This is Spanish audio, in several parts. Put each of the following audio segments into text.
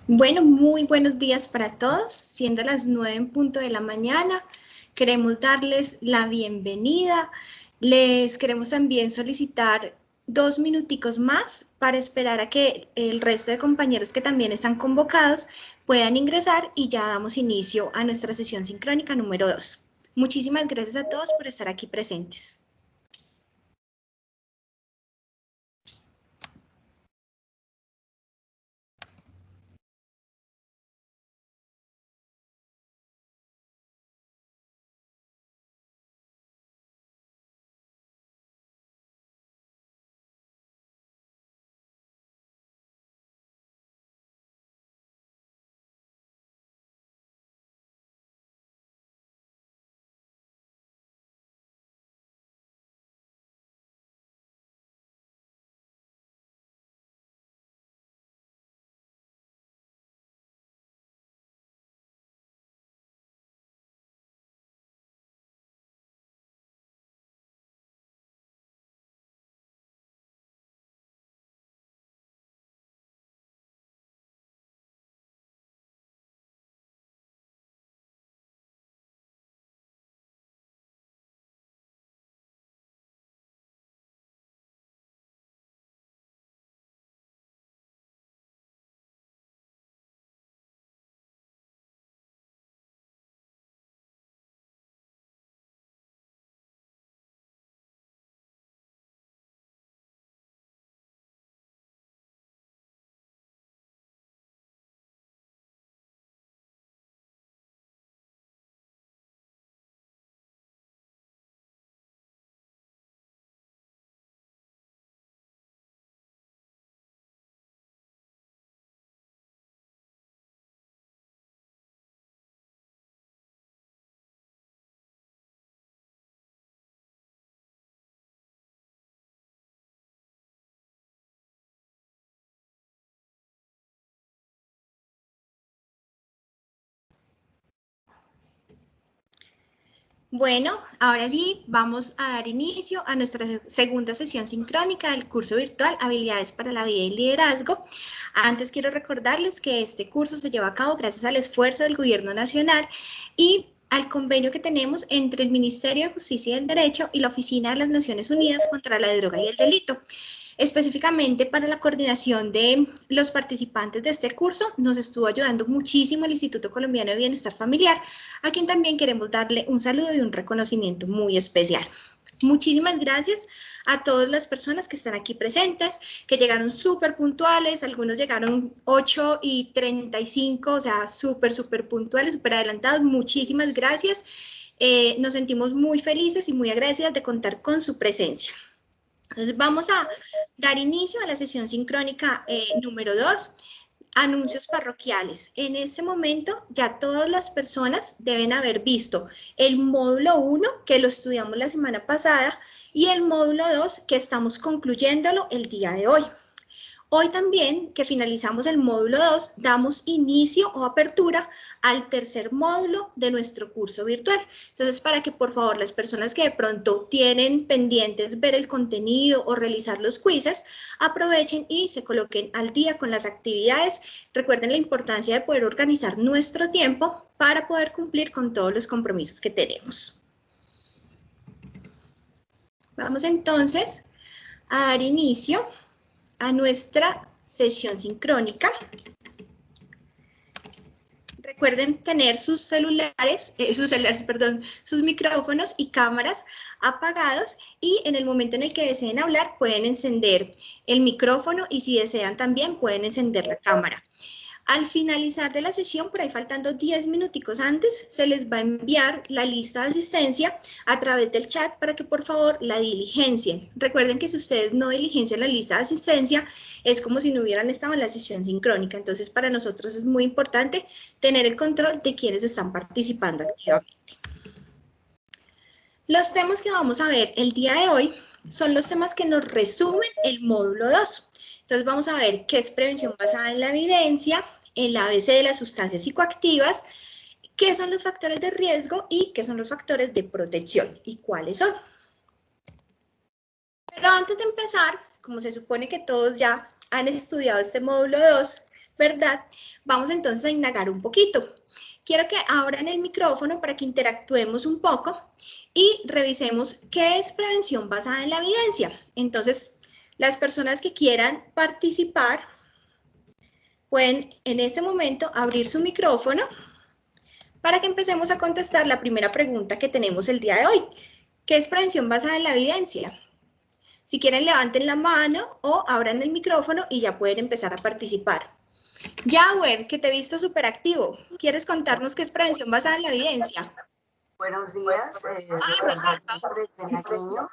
Bueno, muy buenos días para todos. Siendo las 9 en punto de la mañana, queremos darles la bienvenida. Les queremos también solicitar 2 minuticos más para esperar a que el resto de compañeros que también están convocados puedan ingresar y ya damos inicio a nuestra sesión sincrónica número 2. Muchísimas gracias a todos por estar aquí presentes. Bueno, ahora sí, vamos a dar inicio a nuestra segunda sesión sincrónica del curso virtual Habilidades para la Vida y Liderazgo. Antes quiero recordarles que este curso se lleva a cabo gracias al esfuerzo del Gobierno Nacional y al convenio que tenemos entre el Ministerio de Justicia y el Derecho y la Oficina de las Naciones Unidas contra la Droga y el Delito. Específicamente para la coordinación de los participantes de este curso, nos estuvo ayudando muchísimo el Instituto Colombiano de Bienestar Familiar, a quien también queremos darle un saludo y un reconocimiento muy especial. Muchísimas gracias a todas las personas que están aquí presentes, que llegaron súper puntuales, algunos llegaron 8:35, o sea, súper puntuales, súper adelantados. Muchísimas gracias. Nos sentimos muy felices y muy agradecidas de contar con su presencia. Entonces vamos a dar inicio a la sesión sincrónica número 2, anuncios parroquiales. En este momento ya todas las personas deben haber visto el módulo 1, que lo estudiamos la semana pasada, y el módulo 2, que estamos concluyéndolo el día de hoy. Hoy también, que finalizamos el módulo 2, damos inicio o apertura al tercer módulo de nuestro curso virtual. Entonces, para que por favor las personas que de pronto tienen pendientes ver el contenido o realizar los quizzes, aprovechen y se coloquen al día con las actividades. Recuerden la importancia de poder organizar nuestro tiempo para poder cumplir con todos los compromisos que tenemos. Vamos entonces a dar inicio a nuestra sesión sincrónica. Recuerden tener sus micrófonos y cámaras apagados, y en el momento en el que deseen hablar pueden encender el micrófono y si desean también pueden encender la cámara. Al finalizar de la sesión, por ahí faltando 10 minuticos antes, se les va a enviar la lista de asistencia a través del chat para que por favor la diligencien. Recuerden que si ustedes no diligencian la lista de asistencia, es como si no hubieran estado en la sesión sincrónica. Entonces, para nosotros es muy importante tener el control de quienes están participando activamente. Los temas que vamos a ver el día de hoy son los temas que nos resumen el módulo 2. Entonces vamos a ver qué es prevención basada en la evidencia, el ABC de las sustancias psicoactivas, qué son los factores de riesgo y qué son los factores de protección y cuáles son. Pero antes de empezar, como se supone que todos ya han estudiado este módulo 2, ¿verdad? Vamos entonces a indagar un poquito. Quiero que abran el micrófono para que interactuemos un poco y revisemos qué es prevención basada en la evidencia. Entonces, las personas que quieran participar pueden en este momento abrir su micrófono para que empecemos a contestar la primera pregunta que tenemos el día de hoy. ¿Qué es prevención basada en la evidencia? Si quieren, levanten la mano o abran el micrófono y ya pueden empezar a participar. Yauer, que te he visto súper activo. ¿Quieres contarnos qué es prevención basada en la evidencia? Buenos días, desde Nariño.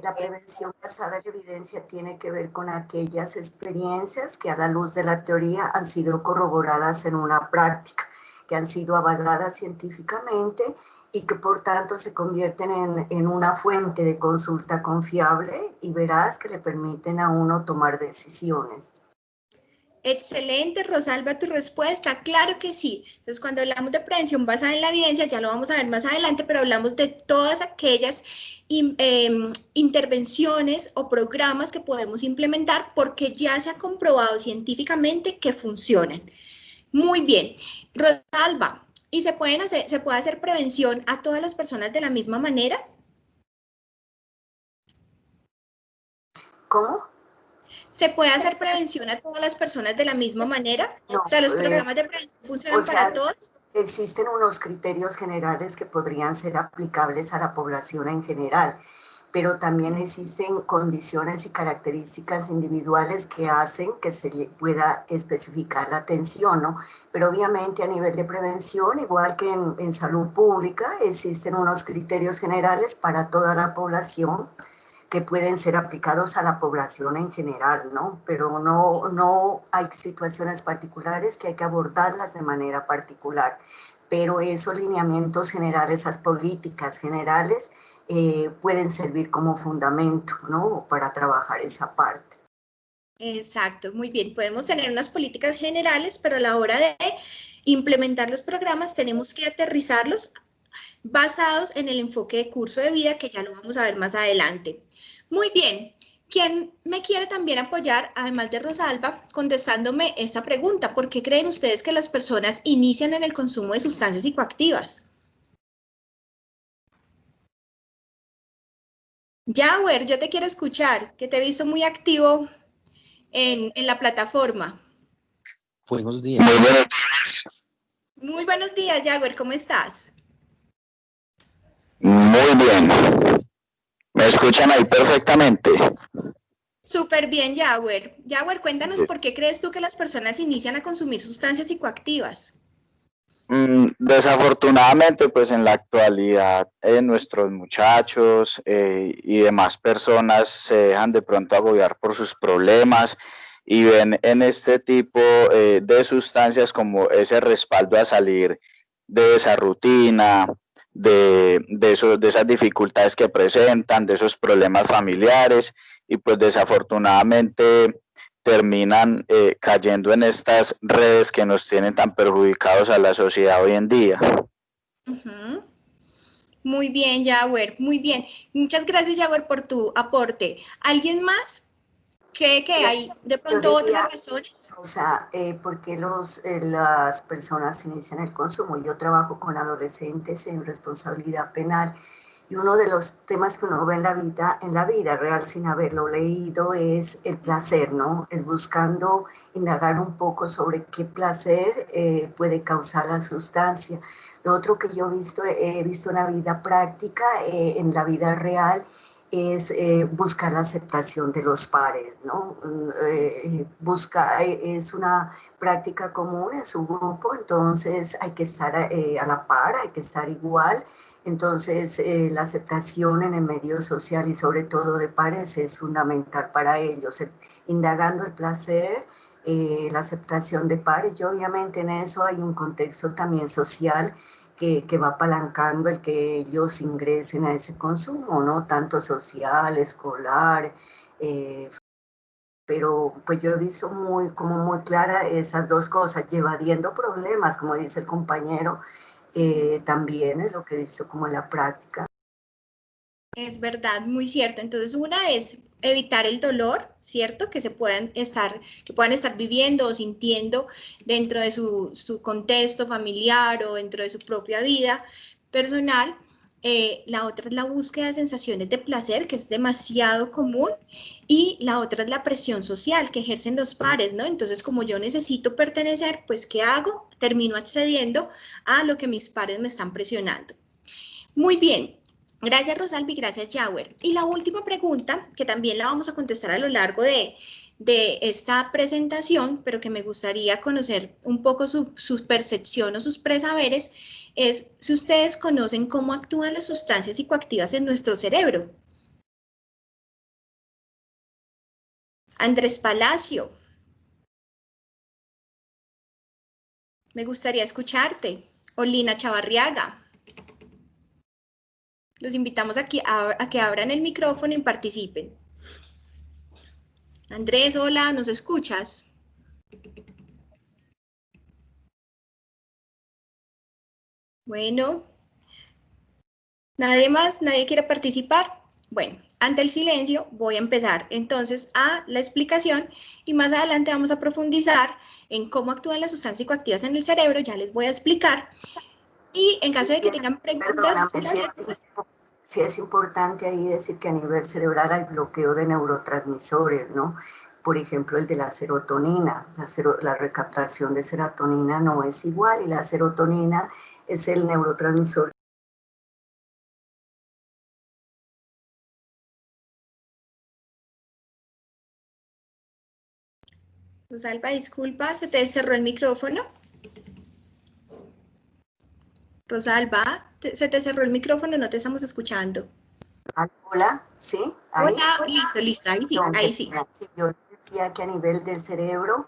La prevención basada en la evidencia tiene que ver con aquellas experiencias que a la luz de la teoría han sido corroboradas en una práctica, que han sido avaladas científicamente y que por tanto se convierten en una fuente de consulta confiable y veraz que le permiten a uno tomar decisiones. Excelente, Rosalba, tu respuesta. Claro que sí. Entonces, cuando hablamos de prevención basada en la evidencia, ya lo vamos a ver más adelante, pero hablamos de todas aquellas intervenciones o programas que podemos implementar porque ya se ha comprobado científicamente que funcionan. Muy bien. Rosalba, ¿y se puede hacer prevención a todas las personas de la misma manera? ¿Cómo? ¿Se puede hacer prevención a todas las personas de la misma manera? No, O sea, ¿los programas de prevención funcionan o sea, para todos? existen unos criterios generales que podrían ser aplicables a la población en general, pero también existen condiciones y características individuales que hacen que se le pueda especificar la atención, ¿no? Pero obviamente a nivel de prevención, igual que en salud pública, existen unos criterios generales para toda la población que pueden ser aplicados a la población en general, ¿no? Pero no hay situaciones particulares que hay que abordarlas de manera particular. Pero esos lineamientos generales, esas políticas generales, pueden servir como fundamento, ¿no? Para trabajar esa parte. Exacto, muy bien. Podemos tener unas políticas generales, pero a la hora de implementar los programas tenemos que aterrizarlos basados en el enfoque de curso de vida, que ya lo vamos a ver más adelante. Muy bien. ¿Quién me quiere también apoyar, además de Rosalba, contestándome esta pregunta? ¿Por qué creen ustedes que las personas inician en el consumo de sustancias psicoactivas? Yauer, yo te quiero escuchar, que te he visto muy activo en la plataforma. Buenos días. Muy buenos días, Yauer, ¿cómo estás? Muy bien. ¿Me escuchan ahí perfectamente? Súper bien, Yauer. Yauer, cuéntanos por qué crees tú que las personas inician a consumir sustancias psicoactivas. Desafortunadamente, pues en la actualidad nuestros muchachos y demás personas se dejan de pronto agobiar por sus problemas y ven en este tipo de sustancias como ese respaldo a salir de esa rutina, de esas dificultades que presentan, de esos problemas familiares y pues desafortunadamente terminan cayendo en estas redes que nos tienen tan perjudicados a la sociedad hoy en día. Uh-huh. Muy bien, Yauer, muy bien. Muchas gracias, Yauer, por tu aporte. ¿Alguien más? ¿Cree que hay de pronto otras razones? O sea, ¿por qué las personas inician el consumo? Yo trabajo con adolescentes en responsabilidad penal y uno de los temas que uno ve en la vida real sin haberlo leído es el placer, ¿no? Es buscando indagar un poco sobre qué placer puede causar la sustancia. Lo otro que yo he visto en la vida práctica, en la vida real, es buscar la aceptación de los pares, ¿no? Es una práctica común en su grupo, entonces hay que estar a la par, hay que estar igual. Entonces, la aceptación en el medio social y sobre todo de pares es fundamental para ellos. Indagando el placer, la aceptación de pares, y obviamente en eso hay un contexto también social que va apalancando el que ellos ingresen a ese consumo, ¿no? Tanto social, escolar, pero pues yo he visto como muy clara esas dos cosas, evadiendo problemas, como dice el compañero, también es lo que he visto como en la práctica. Es verdad, muy cierto. Entonces, una es evitar el dolor, ¿cierto? Que puedan estar viviendo o sintiendo dentro de su contexto familiar o dentro de su propia vida personal. La otra es la búsqueda de sensaciones de placer, que es demasiado común, y la otra es la presión social que ejercen los pares, ¿no? Entonces, como yo necesito pertenecer, pues, ¿qué hago? Termino accediendo a lo que mis pares me están presionando. Muy bien, gracias Rosalvi, gracias Yauer. Y la última pregunta, que también la vamos a contestar a lo largo de esta presentación, pero que me gustaría conocer un poco su percepción o sus presaberes, es si ustedes conocen cómo actúan las sustancias psicoactivas en nuestro cerebro. Andrés Palacio, me gustaría escucharte. O Lina Chavarriaga. Los invitamos aquí a que abran el micrófono y participen. Andrés, hola, ¿nos escuchas? Bueno, ¿nadie más? ¿Nadie quiere participar? Bueno, ante el silencio voy a empezar entonces a la explicación y más adelante vamos a profundizar en cómo actúan las sustancias psicoactivas en el cerebro, ya les voy a explicar. Y en caso de que tengan preguntas... Sí es importante ahí decir que a nivel cerebral hay bloqueo de neurotransmisores, ¿no? Por ejemplo, el de la serotonina. La recaptación de serotonina no es igual y la serotonina es el neurotransmisor. Rosalba, disculpa, se te cerró el micrófono. Rosalba, se te cerró el micrófono, no te estamos escuchando. Hola, ¿sí? ¿Ahí? Hola, listo, ahí sí, ahí sí. Yo decía que a nivel del cerebro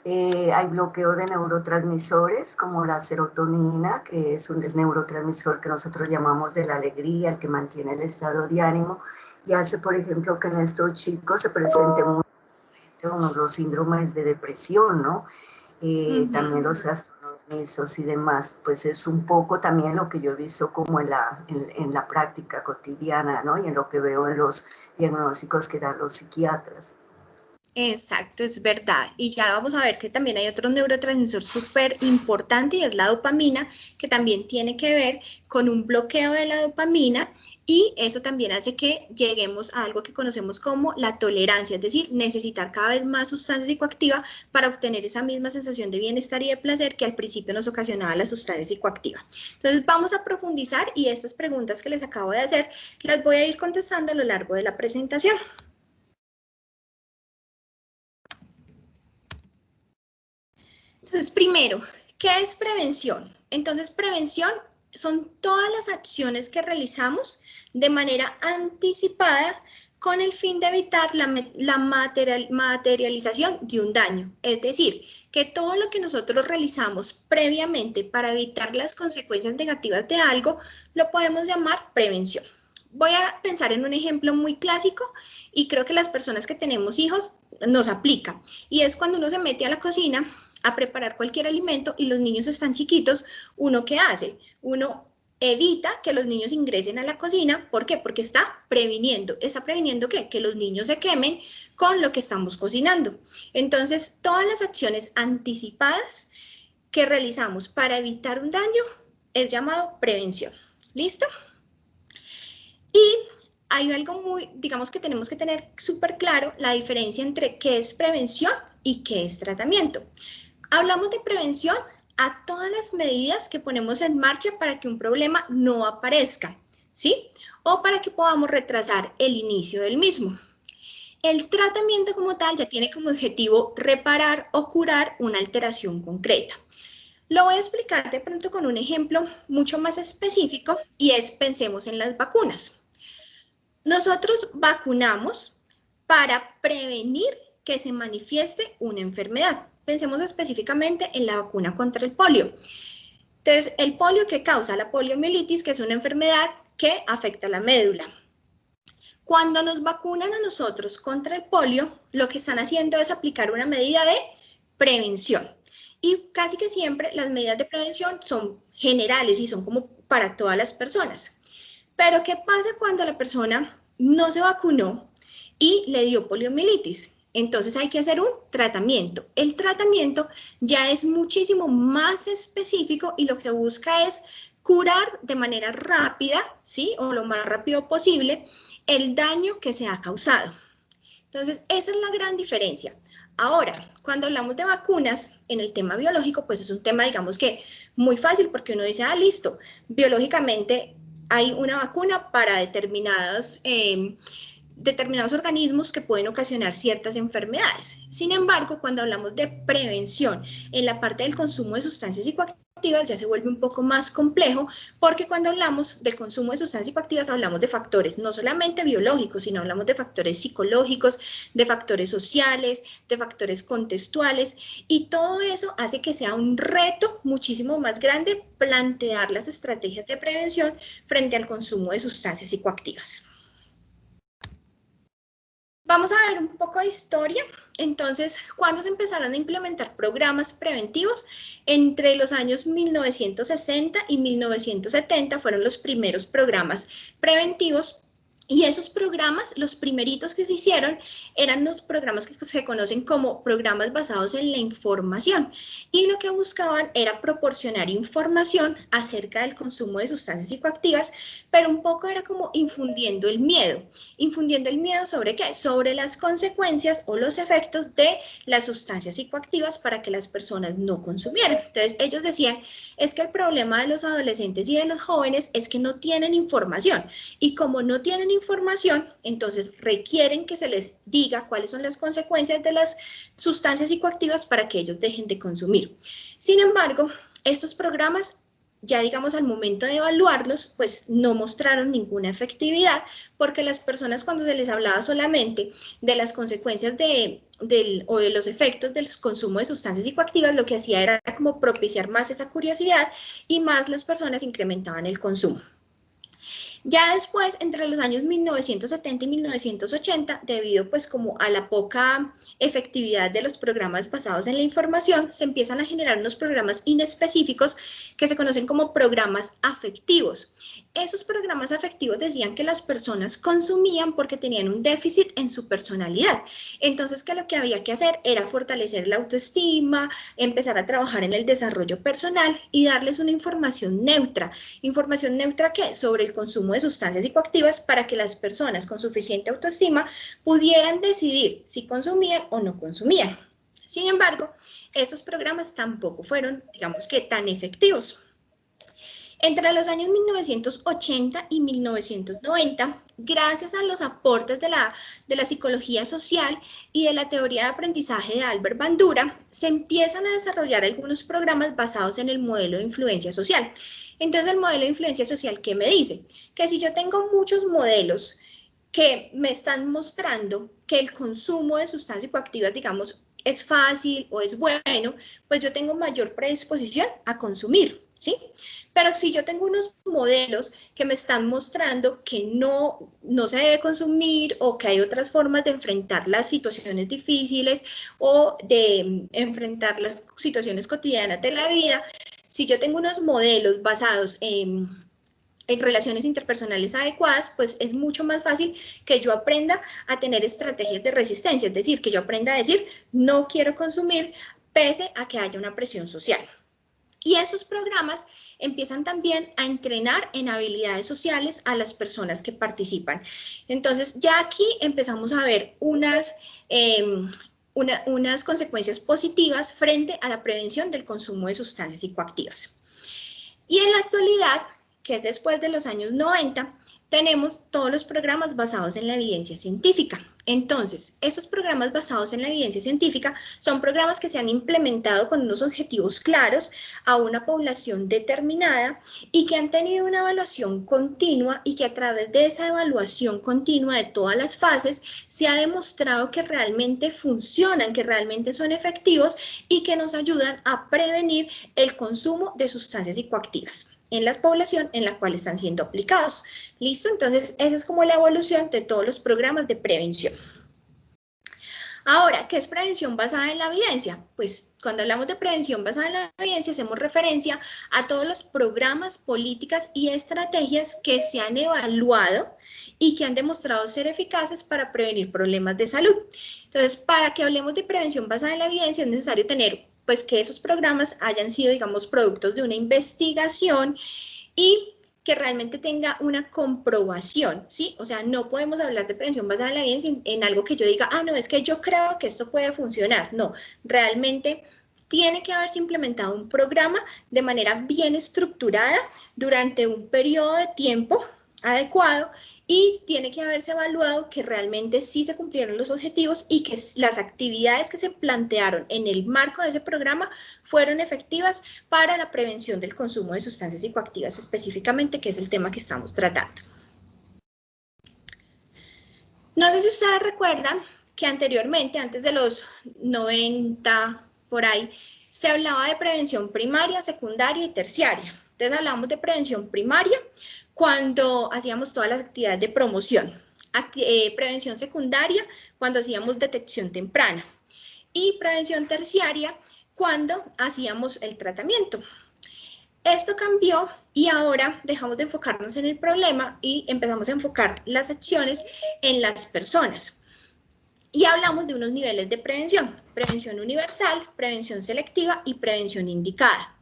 hay bloqueo de neurotransmisores como la serotonina, que es el neurotransmisor que nosotros llamamos de la alegría, el que mantiene el estado de ánimo, y hace, por ejemplo, que en estos chicos se presenten los síndromes de depresión, ¿no? También los trastornos mixtos y demás, pues es un poco también lo que yo he visto como en la práctica cotidiana, ¿no? Y en lo que veo en los diagnósticos que dan los psiquiatras. Exacto, es verdad. Y ya vamos a ver que también hay otro neurotransmisor súper importante y es la dopamina, que también tiene que ver con un bloqueo de la dopamina y eso también hace que lleguemos a algo que conocemos como la tolerancia, es decir, necesitar cada vez más sustancia psicoactiva para obtener esa misma sensación de bienestar y de placer que al principio nos ocasionaba la sustancia psicoactiva. Entonces vamos a profundizar y estas preguntas que les acabo de hacer las voy a ir contestando a lo largo de la presentación. Entonces, primero, ¿qué es prevención? Entonces, prevención son todas las acciones que realizamos de manera anticipada con el fin de evitar la materialización de un daño. Es decir, que todo lo que nosotros realizamos previamente para evitar las consecuencias negativas de algo, lo podemos llamar prevención. Voy a pensar en un ejemplo muy clásico y creo que las personas que tenemos hijos nos aplica. Y es cuando uno se mete a la cocina a preparar cualquier alimento y los niños están chiquitos, ¿uno qué hace? Uno evita que los niños ingresen a la cocina. ¿Por qué? Porque está previniendo. ¿Está previniendo qué? Que los niños se quemen con lo que estamos cocinando. Entonces, todas las acciones anticipadas que realizamos para evitar un daño es llamado prevención. ¿Listo? Y hay algo muy, digamos que tenemos que tener súper claro la diferencia entre qué es prevención y qué es tratamiento. Hablamos de prevención a todas las medidas que ponemos en marcha para que un problema no aparezca, ¿sí? O para que podamos retrasar el inicio del mismo. El tratamiento como tal ya tiene como objetivo reparar o curar una alteración concreta. Lo voy a explicar de pronto con un ejemplo mucho más específico y es pensemos en las vacunas. Nosotros vacunamos para prevenir que se manifieste una enfermedad. Pensemos específicamente en la vacuna contra el polio. Entonces, el polio que causa la poliomielitis, que es una enfermedad que afecta la médula. Cuando nos vacunan a nosotros contra el polio, lo que están haciendo es aplicar una medida de prevención. Y casi que siempre las medidas de prevención son generales y son como para todas las personas. Pero ¿qué pasa cuando la persona no se vacunó y le dio poliomielitis? Entonces hay que hacer un tratamiento. El tratamiento ya es muchísimo más específico y lo que busca es curar de manera rápida, ¿sí? O lo más rápido posible, el daño que se ha causado. Entonces, esa es la gran diferencia. Ahora, cuando hablamos de vacunas, en el tema biológico, pues es un tema, digamos que muy fácil porque uno dice, listo, biológicamente hay una vacuna para determinados organismos que pueden ocasionar ciertas enfermedades. Sin embargo, cuando hablamos de prevención en la parte del consumo de sustancias psicoactivas, ya se vuelve un poco más complejo, porque cuando hablamos del consumo de sustancias psicoactivas hablamos de factores no solamente biológicos, sino hablamos de factores psicológicos, de factores sociales, de factores contextuales, y todo eso hace que sea un reto muchísimo más grande plantear las estrategias de prevención frente al consumo de sustancias psicoactivas. Vamos a ver un poco de historia. Entonces, ¿cuándo se empezaron a implementar programas preventivos? Entre los años 1960 y 1970 fueron los primeros programas preventivos. Y esos programas, los primeritos que se hicieron, eran los programas que se conocen como programas basados en la información. Y lo que buscaban era proporcionar información acerca del consumo de sustancias psicoactivas, pero un poco era como infundiendo el miedo. ¿Infundiendo el miedo sobre qué? Sobre las consecuencias o los efectos de las sustancias psicoactivas para que las personas no consumieran. Entonces, ellos decían, es que el problema de los adolescentes y de los jóvenes es que no tienen información. Y como no tienen información, entonces requieren que se les diga cuáles son las consecuencias de las sustancias psicoactivas para que ellos dejen de consumir. Sin embargo, estos programas, ya digamos al momento de evaluarlos, pues no mostraron ninguna efectividad, porque las personas cuando se les hablaba solamente de las consecuencias o de los efectos del consumo de sustancias psicoactivas, lo que hacía era como propiciar más esa curiosidad y más las personas incrementaban el consumo. Ya después, entre los años 1970 y 1980, debido pues como a la poca efectividad de los programas basados en la información, se empiezan a generar unos programas inespecíficos que se conocen como programas afectivos. Esos programas afectivos decían que las personas consumían porque tenían un déficit en su personalidad. Entonces, que lo que había que hacer era fortalecer la autoestima, empezar a trabajar en el desarrollo personal y darles una información neutra. ¿Información neutra qué? Sobre el consumo de sustancias psicoactivas para que las personas con suficiente autoestima pudieran decidir si consumían o no consumían. Sin embargo, estos programas tampoco fueron, digamos que, tan efectivos. Entre los años 1980 y 1990, gracias a los aportes de la psicología social y de la teoría de aprendizaje de Albert Bandura, se empiezan a desarrollar algunos programas basados en el modelo de influencia social. Entonces, el modelo de influencia social, ¿qué me dice? Que si yo tengo muchos modelos que me están mostrando que el consumo de sustancias psicoactivas, digamos, es fácil o es bueno, pues yo tengo mayor predisposición a consumir, ¿sí? Pero si yo tengo unos modelos que me están mostrando que no se debe consumir o que hay otras formas de enfrentar las situaciones difíciles o de enfrentar las situaciones cotidianas de la vida, si yo tengo unos modelos basados en relaciones interpersonales adecuadas, pues es mucho más fácil que yo aprenda a tener estrategias de resistencia, es decir, que yo aprenda a decir, no quiero consumir pese a que haya una presión social. Y esos programas empiezan también a entrenar en habilidades sociales a las personas que participan. Entonces, ya aquí empezamos a ver unas consecuencias positivas frente a la prevención del consumo de sustancias psicoactivas. Y en la actualidad, que es después de los años 90, tenemos todos los programas basados en la evidencia científica. Entonces, esos programas basados en la evidencia científica son programas que se han implementado con unos objetivos claros a una población determinada y que han tenido una evaluación continua y que a través de esa evaluación continua de todas las fases se ha demostrado que realmente funcionan, que realmente son efectivos y que nos ayudan a prevenir el consumo de sustancias psicoactivas en la población en la cual están siendo aplicados. ¿Listo? Entonces, esa es como la evolución de todos los programas de prevención. Ahora, ¿qué es prevención basada en la evidencia? Pues cuando hablamos de prevención basada en la evidencia hacemos referencia a todos los programas, políticas y estrategias que se han evaluado y que han demostrado ser eficaces para prevenir problemas de salud. Entonces, para que hablemos de prevención basada en la evidencia es necesario tener pues que esos programas hayan sido, digamos, productos de una investigación y que realmente tenga una comprobación, ¿sí? O sea, no podemos hablar de prevención basada en la evidencia en algo que yo diga, no, es que yo creo que esto puede funcionar. No, realmente tiene que haberse implementado un programa de manera bien estructurada durante un periodo de tiempo adecuado y tiene que haberse evaluado que realmente sí se cumplieron los objetivos y que las actividades que se plantearon en el marco de ese programa fueron efectivas para la prevención del consumo de sustancias psicoactivas específicamente, que es el tema que estamos tratando. No sé si ustedes recuerdan que anteriormente, antes de los 90, por ahí, se hablaba de prevención primaria, secundaria y terciaria. Entonces hablamos de prevención primaria cuando hacíamos todas las actividades de promoción, prevención secundaria cuando hacíamos detección temprana y prevención terciaria cuando hacíamos el tratamiento. Esto cambió y ahora dejamos de enfocarnos en el problema y empezamos a enfocar las acciones en las personas. Y hablamos de unos niveles de prevención: prevención universal, prevención selectiva y prevención indicada.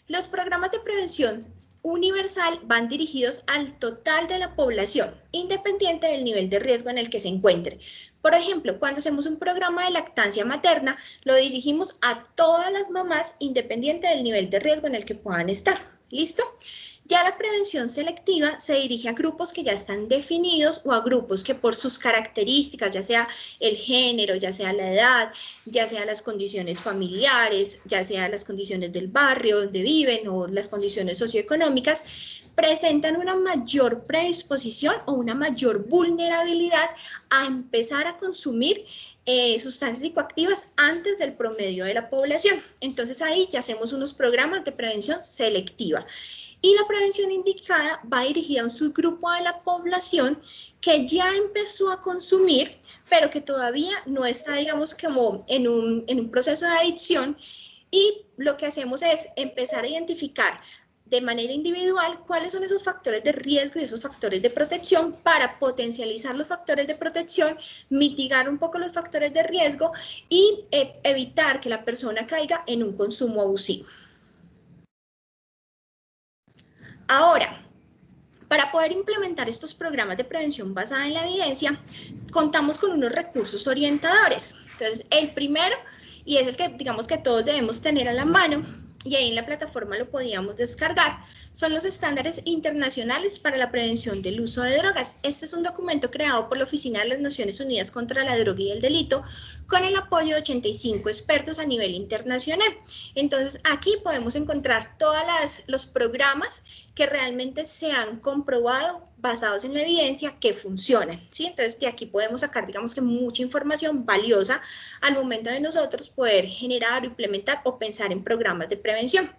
Los programas de prevención universal van dirigidos al total de la población, independiente del nivel de riesgo en el que se encuentre. Por ejemplo, cuando hacemos un programa de lactancia materna, lo dirigimos a todas las mamás, independiente del nivel de riesgo en el que puedan estar. ¿Listo? Ya la prevención selectiva se dirige a grupos que ya están definidos o a grupos que por sus características, ya sea el género, ya sea la edad, ya sea las condiciones familiares, ya sea las condiciones del barrio donde viven o las condiciones socioeconómicas, presentan una mayor predisposición o una mayor vulnerabilidad a empezar a consumir sustancias psicoactivas antes del promedio de la población. Entonces ahí ya hacemos unos programas de prevención selectiva. Y la prevención indicada va dirigida a un subgrupo de la población que ya empezó a consumir, pero que todavía no está, digamos, como en un proceso de adicción, y lo que hacemos es empezar a identificar de manera individual cuáles son esos factores de riesgo y esos factores de protección para potencializar los factores de protección, mitigar un poco los factores de riesgo y evitar que la persona caiga en un consumo abusivo. Ahora, para poder implementar estos programas de prevención basada en la evidencia, contamos con unos recursos orientadores. Entonces, el primero, y es el que digamos que todos debemos tener a la mano, y ahí en la plataforma lo podíamos descargar, son los estándares internacionales para la prevención del uso de drogas. Este es un documento creado por la Oficina de las Naciones Unidas contra la Droga y el Delito, con el apoyo de 85 expertos a nivel internacional. Entonces, aquí podemos encontrar todos los programas que realmente se han comprobado basados en la evidencia que funcionan, ¿sí? Entonces, de aquí podemos sacar, digamos que mucha información valiosa al momento de nosotros poder generar, implementar o pensar en programas de prevención.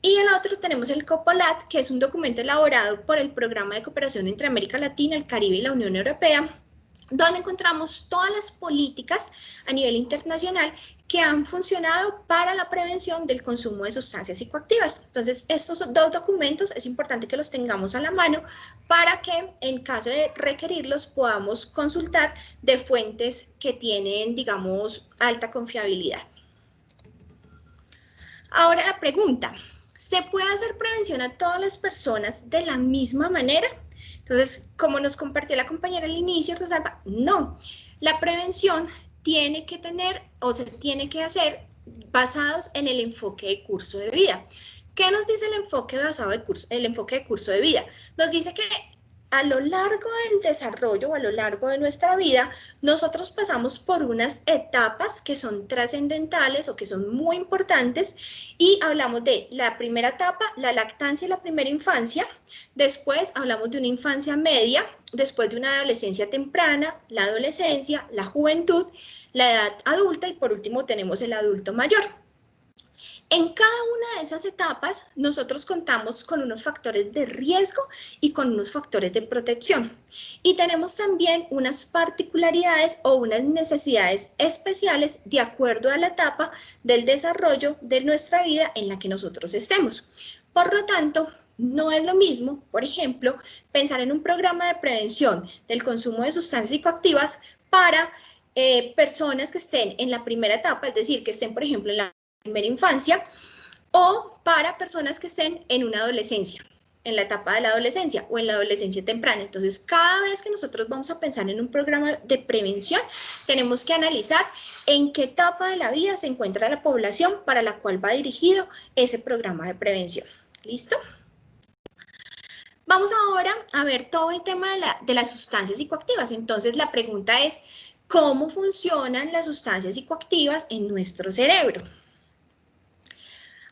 Y el otro tenemos el COPOLAT, que es un documento elaborado por el Programa de Cooperación entre América Latina, el Caribe y la Unión Europea, donde encontramos todas las políticas a nivel internacional que han funcionado para la prevención del consumo de sustancias psicoactivas. Entonces, estos dos documentos es importante que los tengamos a la mano para que en caso de requerirlos podamos consultar de fuentes que tienen, digamos, alta confiabilidad. Ahora la pregunta: ¿se puede hacer prevención a todas las personas de la misma manera? Entonces, como nos compartió la compañera al inicio, Rosalba, no. La prevención tiene que tener o se tiene que hacer basados en el enfoque de curso de vida. ¿Qué nos dice el enfoque basado de curso de vida? Nos dice que a lo largo del desarrollo o a lo largo de nuestra vida, nosotros pasamos por unas etapas que son trascendentales o que son muy importantes, y hablamos de la primera etapa, la lactancia y la primera infancia. Después hablamos de una infancia media, después de una adolescencia temprana, la adolescencia, la juventud, la edad adulta y por último tenemos el adulto mayor. En cada una de esas etapas, nosotros contamos con unos factores de riesgo y con unos factores de protección. Y tenemos también unas particularidades o unas necesidades especiales de acuerdo a la etapa del desarrollo de nuestra vida en la que nosotros estemos. Por lo tanto, no es lo mismo, por ejemplo, pensar en un programa de prevención del consumo de sustancias psicoactivas para personas que estén en la primera etapa, es decir, que estén, por ejemplo, en la primera infancia, o para personas que estén en una adolescencia, en la etapa de la adolescencia o en la adolescencia temprana. Entonces, cada vez que nosotros vamos a pensar en un programa de prevención, tenemos que analizar en qué etapa de la vida se encuentra la población para la cual va dirigido ese programa de prevención. ¿Listo? Vamos ahora a ver todo el tema de las sustancias psicoactivas. Entonces, la pregunta es, ¿cómo funcionan las sustancias psicoactivas en nuestro cerebro?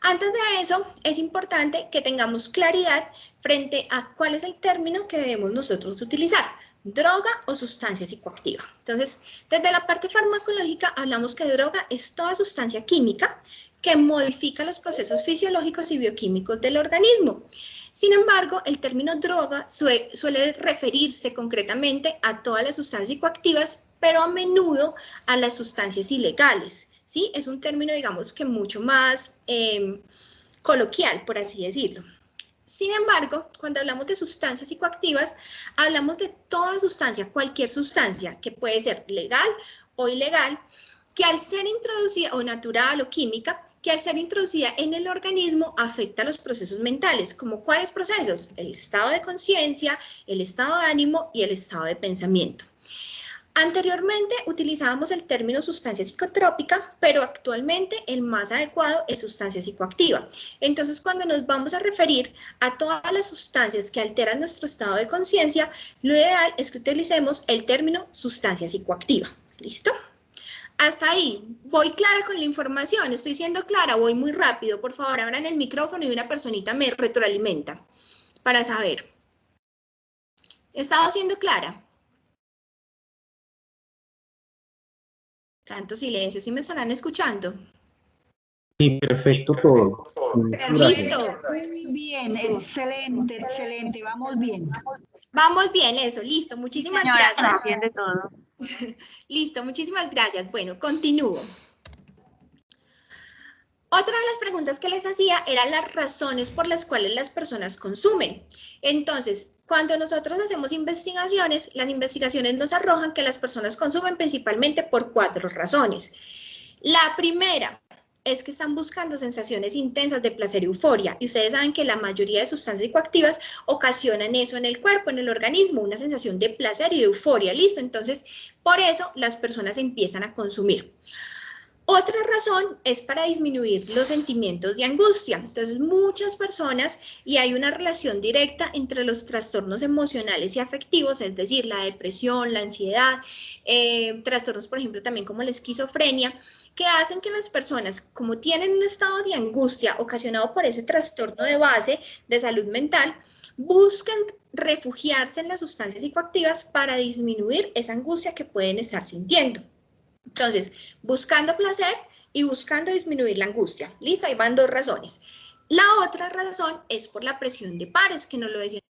Antes de eso, es importante que tengamos claridad frente a cuál es el término que debemos nosotros utilizar, droga o sustancia psicoactiva. Entonces, desde la parte farmacológica hablamos que droga es toda sustancia química que modifica los procesos fisiológicos y bioquímicos del organismo. Sin embargo, el término droga suele referirse concretamente a todas las sustancias psicoactivas, pero a menudo a las sustancias ilegales. ¿Sí? Es un término, digamos, que mucho más coloquial, por así decirlo. Sin embargo, cuando hablamos de sustancias psicoactivas, hablamos de toda sustancia, cualquier sustancia que puede ser legal o ilegal, que al ser introducida, o natural o química, que al ser introducida en el organismo afecta los procesos mentales. ¿Como cuáles procesos? El estado de conciencia, el estado de ánimo y el estado de pensamiento. Anteriormente utilizábamos el término sustancia psicotrópica, pero actualmente el más adecuado es sustancia psicoactiva. Entonces, cuando nos vamos a referir a todas las sustancias que alteran nuestro estado de conciencia, lo ideal es que utilicemos el término sustancia psicoactiva. ¿Listo? Hasta ahí, voy clara con la información, estoy siendo clara, voy muy rápido. Por favor, abran el micrófono y una personita me retroalimenta para saber. ¿He estado siendo clara? Tanto silencio, ¿sí me estarán escuchando? Sí, perfecto todo. Listo. Muy bien, excelente, excelente, vamos bien. Vamos bien, eso, listo, muchísimas Señora, se gracias. entiende todo. Listo, muchísimas gracias. Bueno, continúo. Otra de las preguntas que les hacía eran las razones por las cuales las personas consumen. Entonces, cuando nosotros hacemos investigaciones, las investigaciones nos arrojan que las personas consumen principalmente por 4 razones. La primera es que están buscando sensaciones intensas de placer y euforia. Y ustedes saben que la mayoría de sustancias psicoactivas ocasionan eso en el cuerpo, en el organismo, una sensación de placer y de euforia. ¿Listo? Entonces, por eso las personas empiezan a consumir. Otra razón es para disminuir los sentimientos de angustia. Entonces, muchas personas, y hay una relación directa entre los trastornos emocionales y afectivos, es decir, la depresión, la ansiedad, trastornos, por ejemplo, también como la esquizofrenia, que hacen que las personas, como tienen un estado de angustia ocasionado por ese trastorno de base de salud mental, buscan refugiarse en las sustancias psicoactivas para disminuir esa angustia que pueden estar sintiendo. Entonces, buscando placer y buscando disminuir la angustia. Listo, ahí van 2 razones. La otra razón es por la presión de pares, que nos lo decían.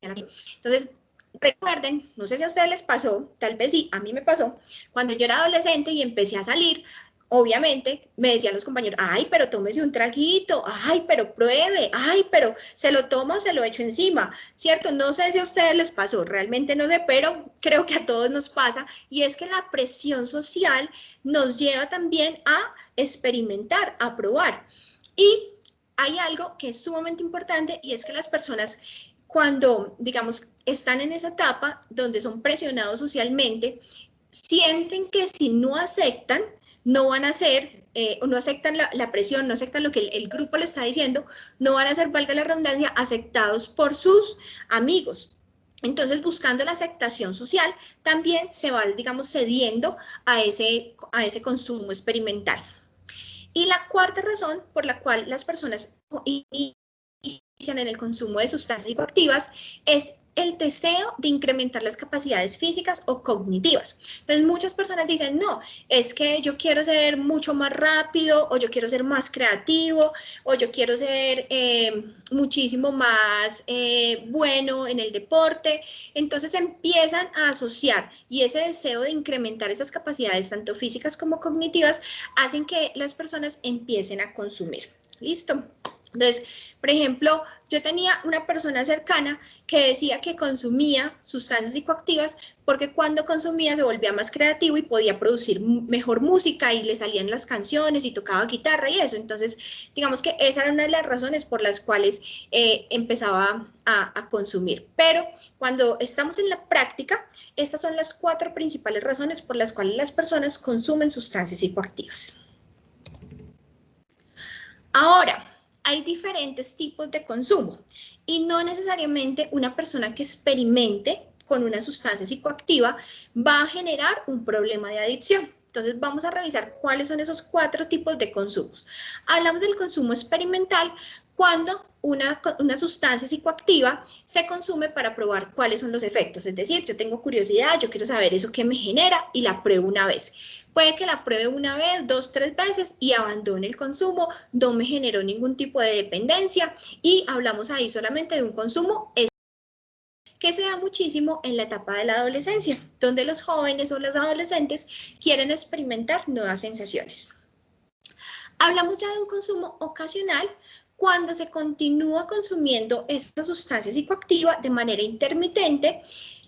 Entonces, recuerden, no sé si a ustedes les pasó, tal vez sí, a mí me pasó, cuando yo era adolescente y empecé a salir, obviamente me decían los compañeros, ay, pero tómese un traguito, ay, pero pruebe, ay, pero se lo tomo, se lo echo encima, ¿cierto? No sé si a ustedes les pasó, realmente no sé, pero creo que a todos nos pasa, y es que la presión social nos lleva también a experimentar, a probar. Y hay algo que es sumamente importante, y es que las personas, cuando, digamos, están en esa etapa donde son presionados socialmente, sienten que si no aceptan, no van a ser, o no aceptan la presión, no aceptan lo que el grupo les está diciendo, no van a ser, valga la redundancia, aceptados por sus amigos. Entonces, buscando la aceptación social, también se va, digamos, cediendo a ese consumo experimental. Y la cuarta razón por la cual las personas inician en el consumo de sustancias psicoactivas es el deseo de incrementar las capacidades físicas o cognitivas. Entonces, muchas personas dicen, no, es que yo quiero ser mucho más rápido, o yo quiero ser más creativo, o yo quiero ser muchísimo más bueno en el deporte. Entonces, empiezan a asociar, y ese deseo de incrementar esas capacidades, tanto físicas como cognitivas, hacen que las personas empiecen a consumir. ¿Listo? Entonces, por ejemplo, yo tenía una persona cercana que decía que consumía sustancias psicoactivas porque cuando consumía se volvía más creativo y podía producir mejor música y le salían las canciones y tocaba guitarra y eso. Entonces, digamos que esa era una de las razones por las cuales empezaba a consumir. Pero cuando estamos en la práctica, estas son las 4 principales razones por las cuales las personas consumen sustancias psicoactivas. Ahora, hay diferentes tipos de consumo y no necesariamente una persona que experimente con una sustancia psicoactiva va a generar un problema de adicción. Entonces vamos a revisar cuáles son esos 4 tipos de consumos. Hablamos del consumo experimental cuando una sustancia psicoactiva se consume para probar cuáles son los efectos. Es decir, yo tengo curiosidad, yo quiero saber eso que me genera y la pruebo una vez. Puede que la pruebe una vez, 2, 3 veces y abandone el consumo, no me generó ningún tipo de dependencia y hablamos ahí solamente de un consumo que se da muchísimo en la etapa de la adolescencia, donde los jóvenes o los adolescentes quieren experimentar nuevas sensaciones. Hablamos ya de un consumo ocasional cuando se continúa consumiendo esta sustancia psicoactiva de manera intermitente,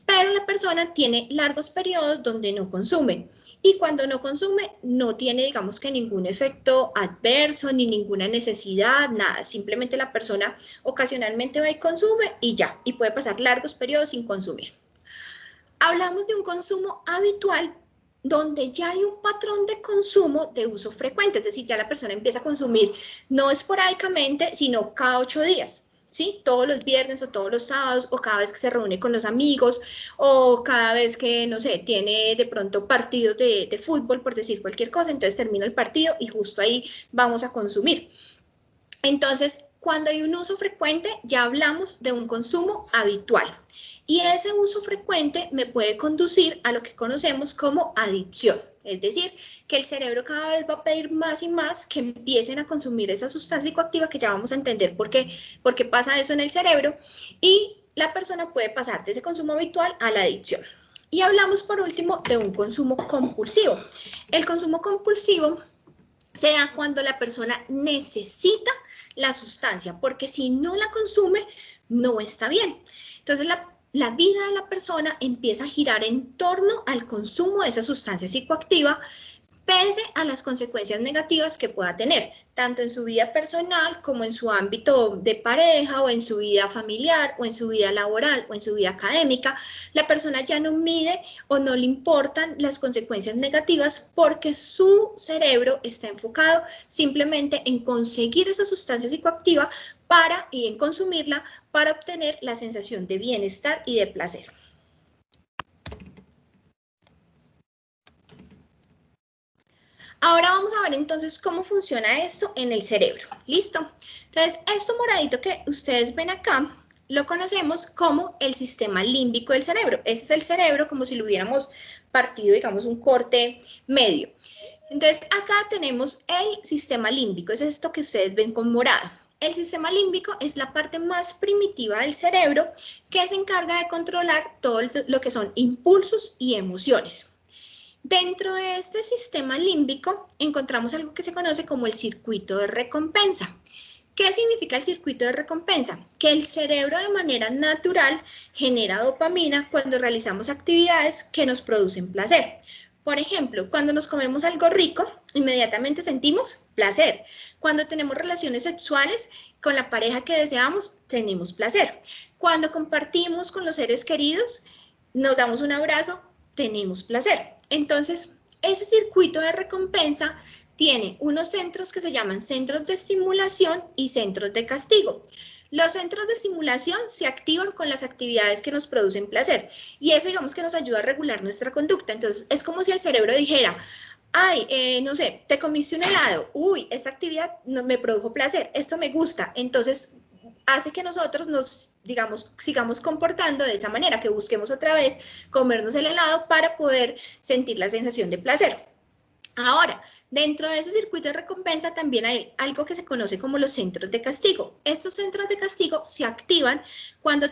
pero la persona tiene largos periodos donde no consume. Y cuando no consume, no tiene, digamos que ningún efecto adverso, ni ninguna necesidad, nada. Simplemente la persona ocasionalmente va y consume y ya. Y puede pasar largos periodos sin consumir. Hablamos de un consumo habitual, donde ya hay un patrón de consumo de uso frecuente. Es decir, ya la persona empieza a consumir no esporádicamente, sino cada 8 días. ¿Sí? Todos los viernes o todos los sábados o cada vez que se reúne con los amigos o cada vez que, no sé, tiene de pronto partidos de fútbol, por decir cualquier cosa, entonces termina el partido y justo ahí vamos a consumir. Entonces, cuando hay un uso frecuente, ya hablamos de un consumo habitual. Y ese uso frecuente me puede conducir a lo que conocemos como adicción. Es decir, que el cerebro cada vez va a pedir más y más que empiecen a consumir esa sustancia psicoactiva, que ya vamos a entender por qué pasa eso en el cerebro. Y la persona puede pasar de ese consumo habitual a la adicción. Y hablamos por último de un consumo compulsivo. El consumo compulsivo se da cuando la persona necesita la sustancia, porque si no la consume, no está bien. Entonces, la vida de la persona empieza a girar en torno al consumo de esa sustancia psicoactiva, pese a las consecuencias negativas que pueda tener, tanto en su vida personal como en su ámbito de pareja o en su vida familiar o en su vida laboral o en su vida académica. La persona ya no mide o no le importan las consecuencias negativas porque su cerebro está enfocado simplemente en conseguir esa sustancia psicoactiva y en consumirla para obtener la sensación de bienestar y de placer. Ahora vamos a ver entonces cómo funciona esto en el cerebro. ¿Listo? Entonces, esto moradito que ustedes ven acá, lo conocemos como el sistema límbico del cerebro. Ese es el cerebro como si lo hubiéramos partido, digamos, un corte medio. Entonces, acá tenemos el sistema límbico, es esto que ustedes ven con morado. El sistema límbico es la parte más primitiva del cerebro que se encarga de controlar todo lo que son impulsos y emociones. Dentro de este sistema límbico encontramos algo que se conoce como el circuito de recompensa. ¿Qué significa el circuito de recompensa? Que el cerebro de manera natural genera dopamina cuando realizamos actividades que nos producen placer. Por ejemplo, cuando nos comemos algo rico, inmediatamente sentimos placer. Cuando tenemos relaciones sexuales con la pareja que deseamos, tenemos placer. Cuando compartimos con los seres queridos, nos damos un abrazo, tenemos placer. Entonces, ese circuito de recompensa tiene unos centros que se llaman centros de estimulación y centros de castigo. Los centros de estimulación se activan con las actividades que nos producen placer y eso, digamos, que nos ayuda a regular nuestra conducta. Entonces, es como si el cerebro dijera, ay, no sé, te comiste un helado, uy, esta actividad me produjo placer, esto me gusta. Entonces, hace que nosotros nos digamos, sigamos comportando de esa manera, que busquemos otra vez comernos el helado para poder sentir la sensación de placer. Ahora, dentro de ese circuito de recompensa también hay algo que se conoce como los centros de castigo. Estos centros de castigo se activan cuando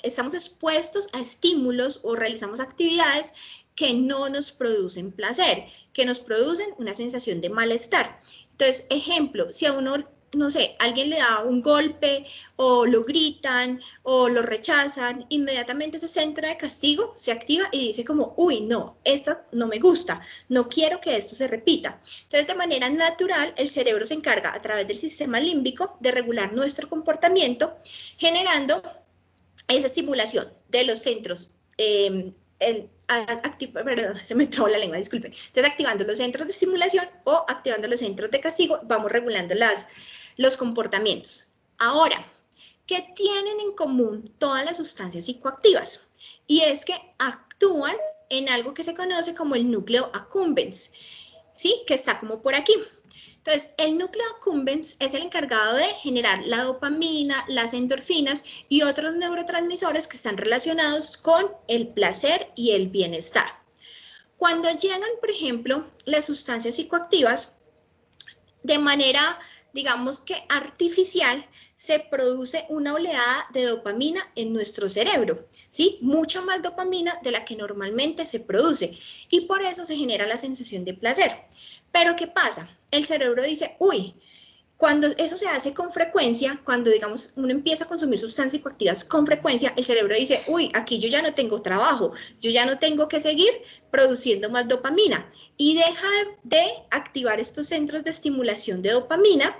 estamos expuestos a estímulos o realizamos actividades que no nos producen placer, que nos producen una sensación de malestar. Entonces, ejemplo, si a uno, no sé, alguien le da un golpe o lo gritan o lo rechazan, inmediatamente ese centro de castigo se activa y dice como, uy, no, esto no me gusta, no quiero que esto se repita. Entonces, de manera natural, el cerebro se encarga a través del sistema límbico de regular nuestro comportamiento, generando esa estimulación de los centros, perdón, se me trabó la lengua, disculpen. Entonces, activando los centros de estimulación o activando los centros de castigo, vamos regulando los comportamientos. Ahora, ¿qué tienen en común todas las sustancias psicoactivas? Y es que actúan en algo que se conoce como el núcleo accumbens, ¿sí? Que está como por aquí. Entonces, el núcleo accumbens es el encargado de generar la dopamina, las endorfinas y otros neurotransmisores que están relacionados con el placer y el bienestar. Cuando llegan, por ejemplo, las sustancias psicoactivas, de manera, digamos que artificial, se produce una oleada de dopamina en nuestro cerebro, ¿sí? Mucha más dopamina de la que normalmente se produce y por eso se genera la sensación de placer. Pero ¿qué pasa? El cerebro dice, uy, cuando eso se hace con frecuencia, cuando digamos uno empieza a consumir sustancias psicoactivas con frecuencia, el cerebro dice, uy, aquí yo ya no tengo trabajo, yo ya no tengo que seguir produciendo más dopamina y deja de activar estos centros de estimulación de dopamina,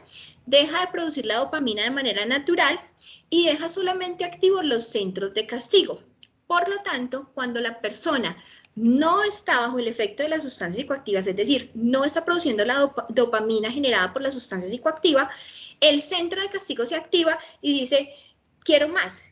deja de producir la dopamina de manera natural y deja solamente activos los centros de castigo. Por lo tanto, cuando la persona no está bajo el efecto de las sustancias psicoactivas, es decir, no está produciendo la dopamina generada por la sustancia psicoactiva, el centro de castigo se activa y dice, quiero más,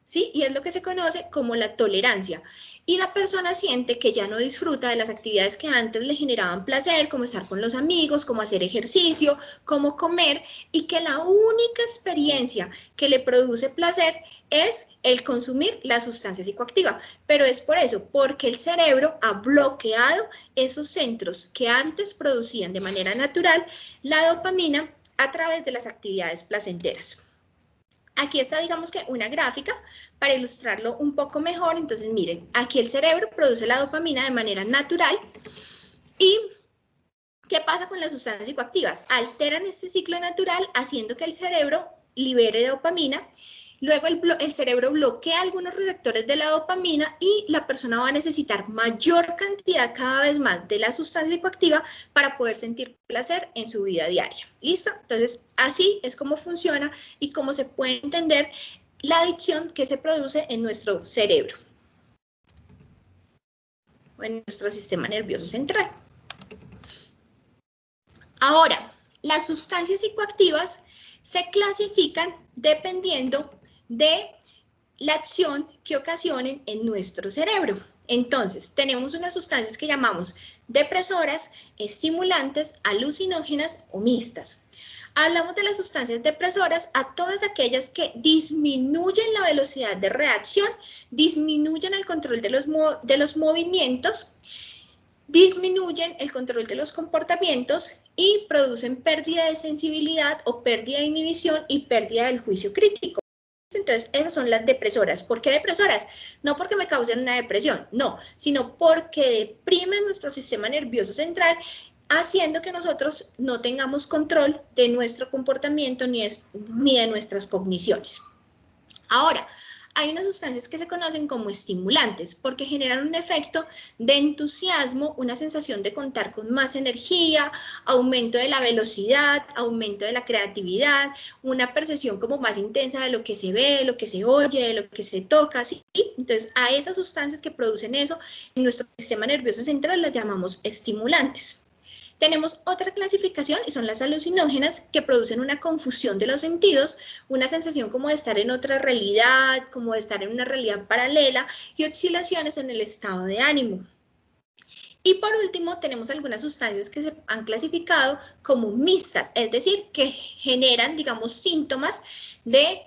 ¿sí? Y es lo que se conoce como la tolerancia. Y la persona siente que ya no disfruta de las actividades que antes le generaban placer, como estar con los amigos, como hacer ejercicio, como comer, y que la única experiencia que le produce placer es el consumir la sustancia psicoactiva. Pero es por eso, porque el cerebro ha bloqueado esos centros que antes producían de manera natural la dopamina a través de las actividades placenteras. Aquí está, digamos que una gráfica para ilustrarlo un poco mejor. Entonces, miren, aquí el cerebro produce la dopamina de manera natural y ¿qué pasa con las sustancias psicoactivas? Alteran este ciclo natural haciendo que el cerebro libere dopamina. Luego el cerebro bloquea algunos receptores de la dopamina y la persona va a necesitar mayor cantidad cada vez más de la sustancia psicoactiva para poder sentir placer en su vida diaria. ¿Listo? Entonces, así es como funciona y cómo se puede entender la adicción que se produce en nuestro cerebro o en nuestro sistema nervioso central. Ahora, las sustancias psicoactivas se clasifican dependiendo de la acción que ocasionen en nuestro cerebro. Entonces, tenemos unas sustancias que llamamos depresoras, estimulantes, alucinógenas o mixtas. Hablamos de las sustancias depresoras a todas aquellas que disminuyen la velocidad de reacción, disminuyen el control de los movimientos, disminuyen el control de los comportamientos y producen pérdida de sensibilidad o pérdida de inhibición y pérdida del juicio crítico. Entonces, esas son las depresoras. ¿Por qué depresoras? No porque me causen una depresión, no, sino porque deprimen nuestro sistema nervioso central, haciendo que nosotros no tengamos control de nuestro comportamiento ni de nuestras cogniciones. Ahora, hay unas sustancias que se conocen como estimulantes porque generan un efecto de entusiasmo, una sensación de contar con más energía, aumento de la velocidad, aumento de la creatividad, una percepción como más intensa de lo que se ve, de lo que se oye, de lo que se toca, ¿sí? Entonces, a esas sustancias que producen eso en nuestro sistema nervioso central las llamamos estimulantes. Tenemos otra clasificación y son las alucinógenas, que producen una confusión de los sentidos, una sensación como de estar en otra realidad, como de estar en una realidad paralela y oscilaciones en el estado de ánimo. Y por último, tenemos algunas sustancias que se han clasificado como mixtas, es decir, que generan, digamos, síntomas de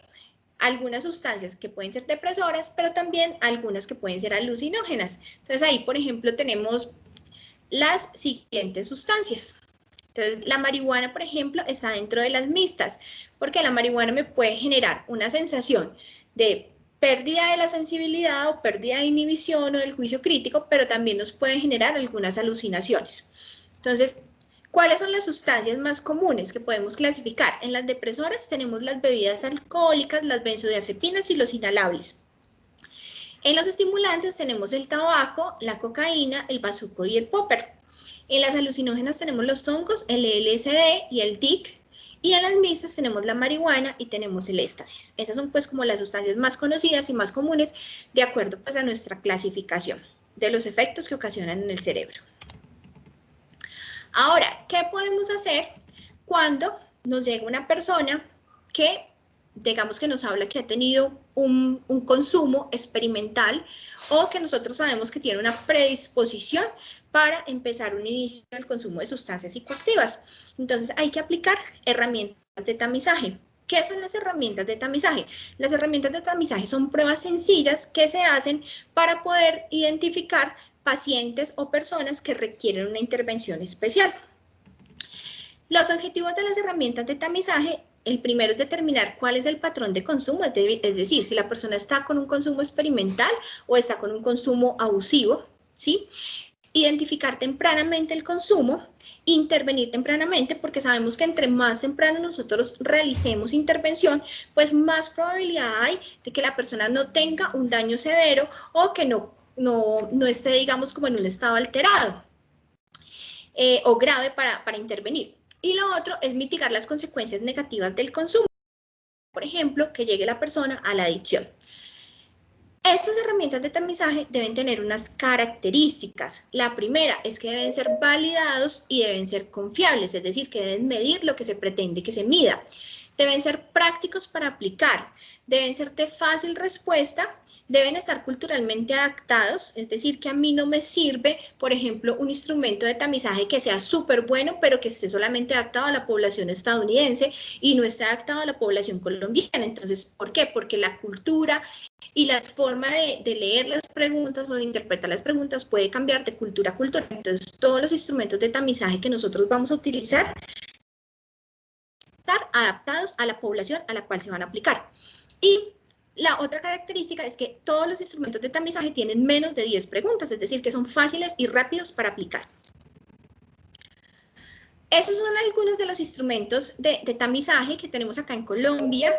algunas sustancias que pueden ser depresoras, pero también algunas que pueden ser alucinógenas. Entonces ahí, por ejemplo, tenemos las siguientes sustancias. Entonces, la marihuana, por ejemplo, está dentro de las mixtas, porque la marihuana me puede generar una sensación de pérdida de la sensibilidad o pérdida de inhibición o del juicio crítico, pero también nos puede generar algunas alucinaciones. Entonces, ¿cuáles son las sustancias más comunes que podemos clasificar? En las depresoras tenemos las bebidas alcohólicas, las benzodiazepinas y los inhalables. En los estimulantes tenemos el tabaco, la cocaína, el bazuco y el popper. En las alucinógenas tenemos los hongos, el LSD y el TIC. Y en las mixtas tenemos la marihuana y tenemos el éxtasis. Esas son pues como las sustancias más conocidas y más comunes de acuerdo pues a nuestra clasificación de los efectos que ocasionan en el cerebro. Ahora, ¿qué podemos hacer cuando nos llega una persona que, digamos que nos habla que ha tenido un consumo experimental o que nosotros sabemos que tiene una predisposición para empezar un inicio del consumo de sustancias psicoactivas? Entonces hay que aplicar herramientas de tamizaje. ¿Qué son las herramientas de tamizaje? Las herramientas de tamizaje son pruebas sencillas que se hacen para poder identificar pacientes o personas que requieren una intervención especial. Los objetivos de las herramientas de tamizaje, el primero es determinar cuál es el patrón de consumo, es decir, si la persona está con un consumo experimental o está con un consumo abusivo, ¿sí? Identificar tempranamente el consumo, intervenir tempranamente, porque sabemos que entre más temprano nosotros realicemos intervención, pues más probabilidad hay de que la persona no tenga un daño severo o que no esté, digamos, como en un estado alterado o grave para intervenir. Y lo otro es mitigar las consecuencias negativas del consumo. Por ejemplo, que llegue la persona a la adicción. Estas herramientas de tamizaje deben tener unas características. La primera es que deben ser validados y deben ser confiables, es decir, que deben medir lo que se pretende que se mida. Deben ser prácticos para aplicar, deben ser de fácil respuesta, deben estar culturalmente adaptados, es decir, que a mí no me sirve, por ejemplo, un instrumento de tamizaje que sea súper bueno, pero que esté solamente adaptado a la población estadounidense y no esté adaptado a la población colombiana. Entonces, ¿por qué? Porque la cultura y la forma de leer las preguntas o de interpretar las preguntas puede cambiar de cultura a cultura. Entonces, todos los instrumentos de tamizaje que nosotros vamos a utilizar adaptados a la población a la cual se van a aplicar. Y la otra característica es que todos los instrumentos de tamizaje tienen menos de 10 preguntas, es decir, que son fáciles y rápidos para aplicar. Estos son algunos de los instrumentos de tamizaje que tenemos acá en Colombia,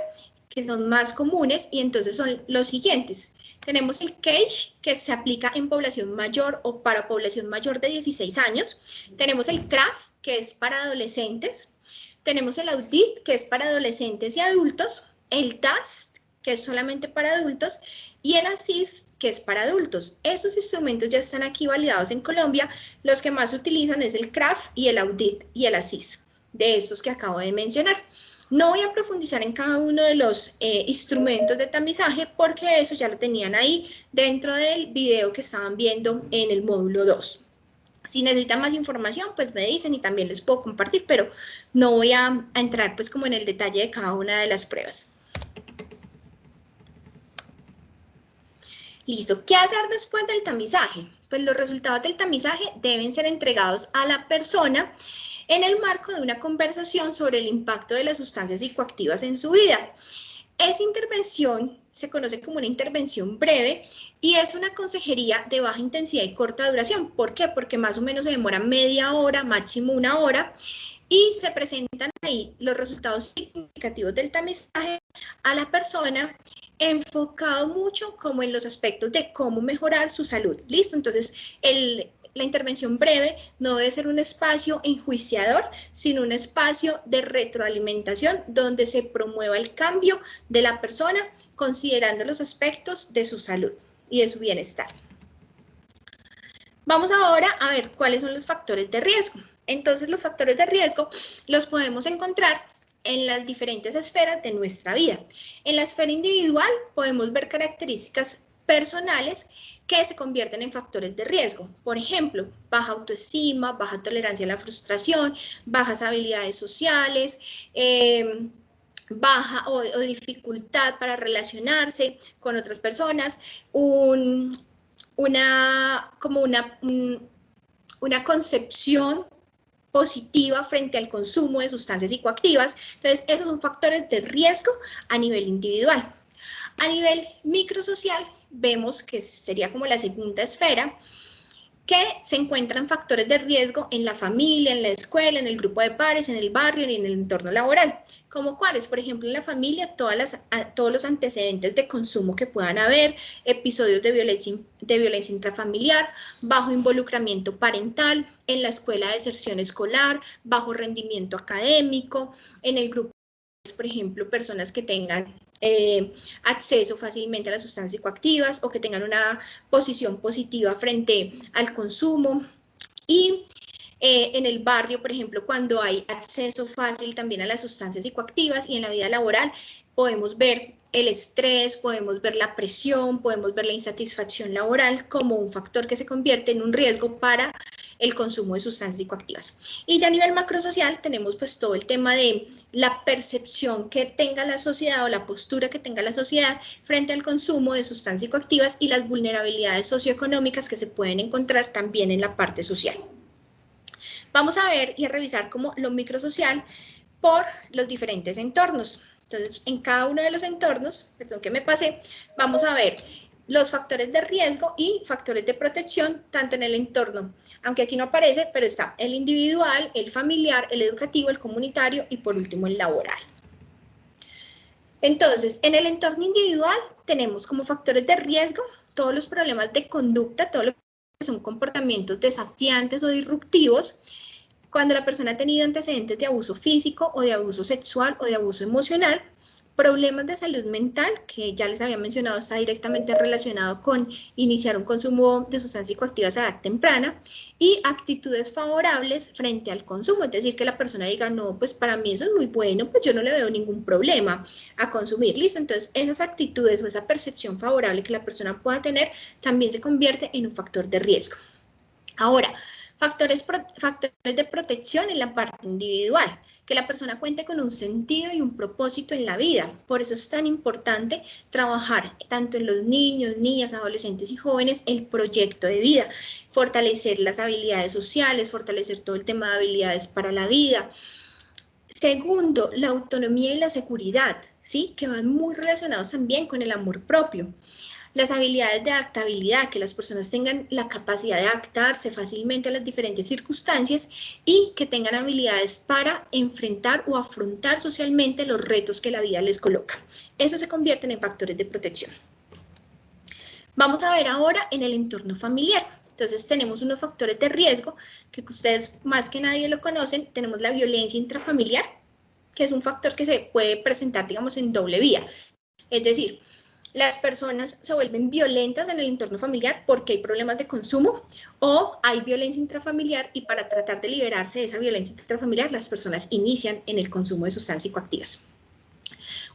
que son más comunes, y entonces son los siguientes. Tenemos el CAGE, que se aplica en población mayor o para población mayor de 16 años. Tenemos el CRAF, que es para adolescentes. Tenemos el AUDIT, que es para adolescentes y adultos. El TAST, que es solamente para adultos, y el ASIS, que es para adultos. Estos instrumentos ya están aquí validados en Colombia. Los que más se utilizan es el CRAF y el AUDIT y el ASIS, de estos que acabo de mencionar. No voy a profundizar en cada uno de los instrumentos de tamizaje porque eso ya lo tenían ahí dentro del video que estaban viendo en el módulo 2. Si necesitan más información, pues me dicen y también les puedo compartir, pero no voy a entrar pues como en el detalle de cada una de las pruebas. Listo, ¿qué hacer después del tamizaje? Pues los resultados del tamizaje deben ser entregados a la persona en el marco de una conversación sobre el impacto de las sustancias psicoactivas en su vida. Esa intervención se conoce como una intervención breve y es una consejería de baja intensidad y corta duración. ¿Por qué? Porque más o menos se demora media hora, máximo una hora, y se presentan ahí los resultados significativos del tamizaje a la persona, enfocado mucho como en los aspectos de cómo mejorar su salud. ¿Listo? Entonces, la intervención breve no debe ser un espacio enjuiciador, sino un espacio de retroalimentación donde se promueva el cambio de la persona considerando los aspectos de su salud y de su bienestar. Vamos ahora a ver cuáles son los factores de riesgo. Entonces, los factores de riesgo los podemos encontrar en las diferentes esferas de nuestra vida. En la esfera individual podemos ver características personales que se convierten en factores de riesgo. Por ejemplo, baja autoestima, baja tolerancia a la frustración, bajas habilidades sociales, baja o dificultad para relacionarse con otras personas, una concepción positiva frente al consumo de sustancias psicoactivas. Entonces, esos son factores de riesgo a nivel individual. A nivel microsocial, vemos que sería como la segunda esfera, que se encuentran factores de riesgo en la familia, en la escuela, en el grupo de pares, en el barrio y en el entorno laboral. ¿Como cuáles? Por ejemplo, en la familia, todos los antecedentes de consumo que puedan haber, episodios de violencia intrafamiliar, bajo involucramiento parental, en la escuela, deserción escolar, bajo rendimiento académico, en el grupo, por ejemplo, personas que tengan acceso fácilmente a las sustancias psicoactivas o que tengan una posición positiva frente al consumo. Y en el barrio, por ejemplo, cuando hay acceso fácil también a las sustancias psicoactivas, y en la vida laboral podemos ver el estrés, podemos ver la presión, podemos ver la insatisfacción laboral como un factor que se convierte en un riesgo para el consumo de sustancias psicoactivas. Y ya a nivel macrosocial tenemos pues todo el tema de la percepción que tenga la sociedad o la postura que tenga la sociedad frente al consumo de sustancias psicoactivas y las vulnerabilidades socioeconómicas que se pueden encontrar también en la parte social. Vamos a ver y a revisar como lo microsocial por los diferentes entornos. Entonces, en cada uno de los entornos, perdón que me pasé, vamos a ver los factores de riesgo y factores de protección, tanto en el entorno, aunque aquí no aparece, pero está el individual, el familiar, el educativo, el comunitario y por último el laboral. Entonces, en el entorno individual tenemos como factores de riesgo todos los problemas de conducta, todo lo que son comportamientos desafiantes o disruptivos, cuando la persona ha tenido antecedentes de abuso físico o de abuso sexual o de abuso emocional, problemas de salud mental, que ya les había mencionado, está directamente relacionado con iniciar un consumo de sustancias psicoactivas a edad temprana, y actitudes favorables frente al consumo, es decir, que la persona diga, no, pues para mí eso es muy bueno, pues yo no le veo ningún problema a consumir, listo. Entonces, esas actitudes o esa percepción favorable que la persona pueda tener también se convierte en un factor de riesgo. Ahora, factores de protección en la parte individual, que la persona cuente con un sentido y un propósito en la vida. Por eso es tan importante trabajar tanto en los niños, niñas, adolescentes y jóvenes el proyecto de vida, fortalecer las habilidades sociales, fortalecer todo el tema de habilidades para la vida. Segundo, la autonomía y la seguridad, ¿sí? Que van muy relacionados también con el amor propio. Las habilidades de adaptabilidad, que las personas tengan la capacidad de adaptarse fácilmente a las diferentes circunstancias y que tengan habilidades para enfrentar o afrontar socialmente los retos que la vida les coloca. Eso se convierten en factores de protección. Vamos a ver ahora en el entorno familiar. Entonces tenemos unos factores de riesgo que ustedes más que nadie lo conocen. Tenemos la violencia intrafamiliar, que es un factor que se puede presentar, digamos, en doble vía. Es decir, las personas se vuelven violentas en el entorno familiar porque hay problemas de consumo, o hay violencia intrafamiliar y para tratar de liberarse de esa violencia intrafamiliar las personas inician en el consumo de sustancias psicoactivas.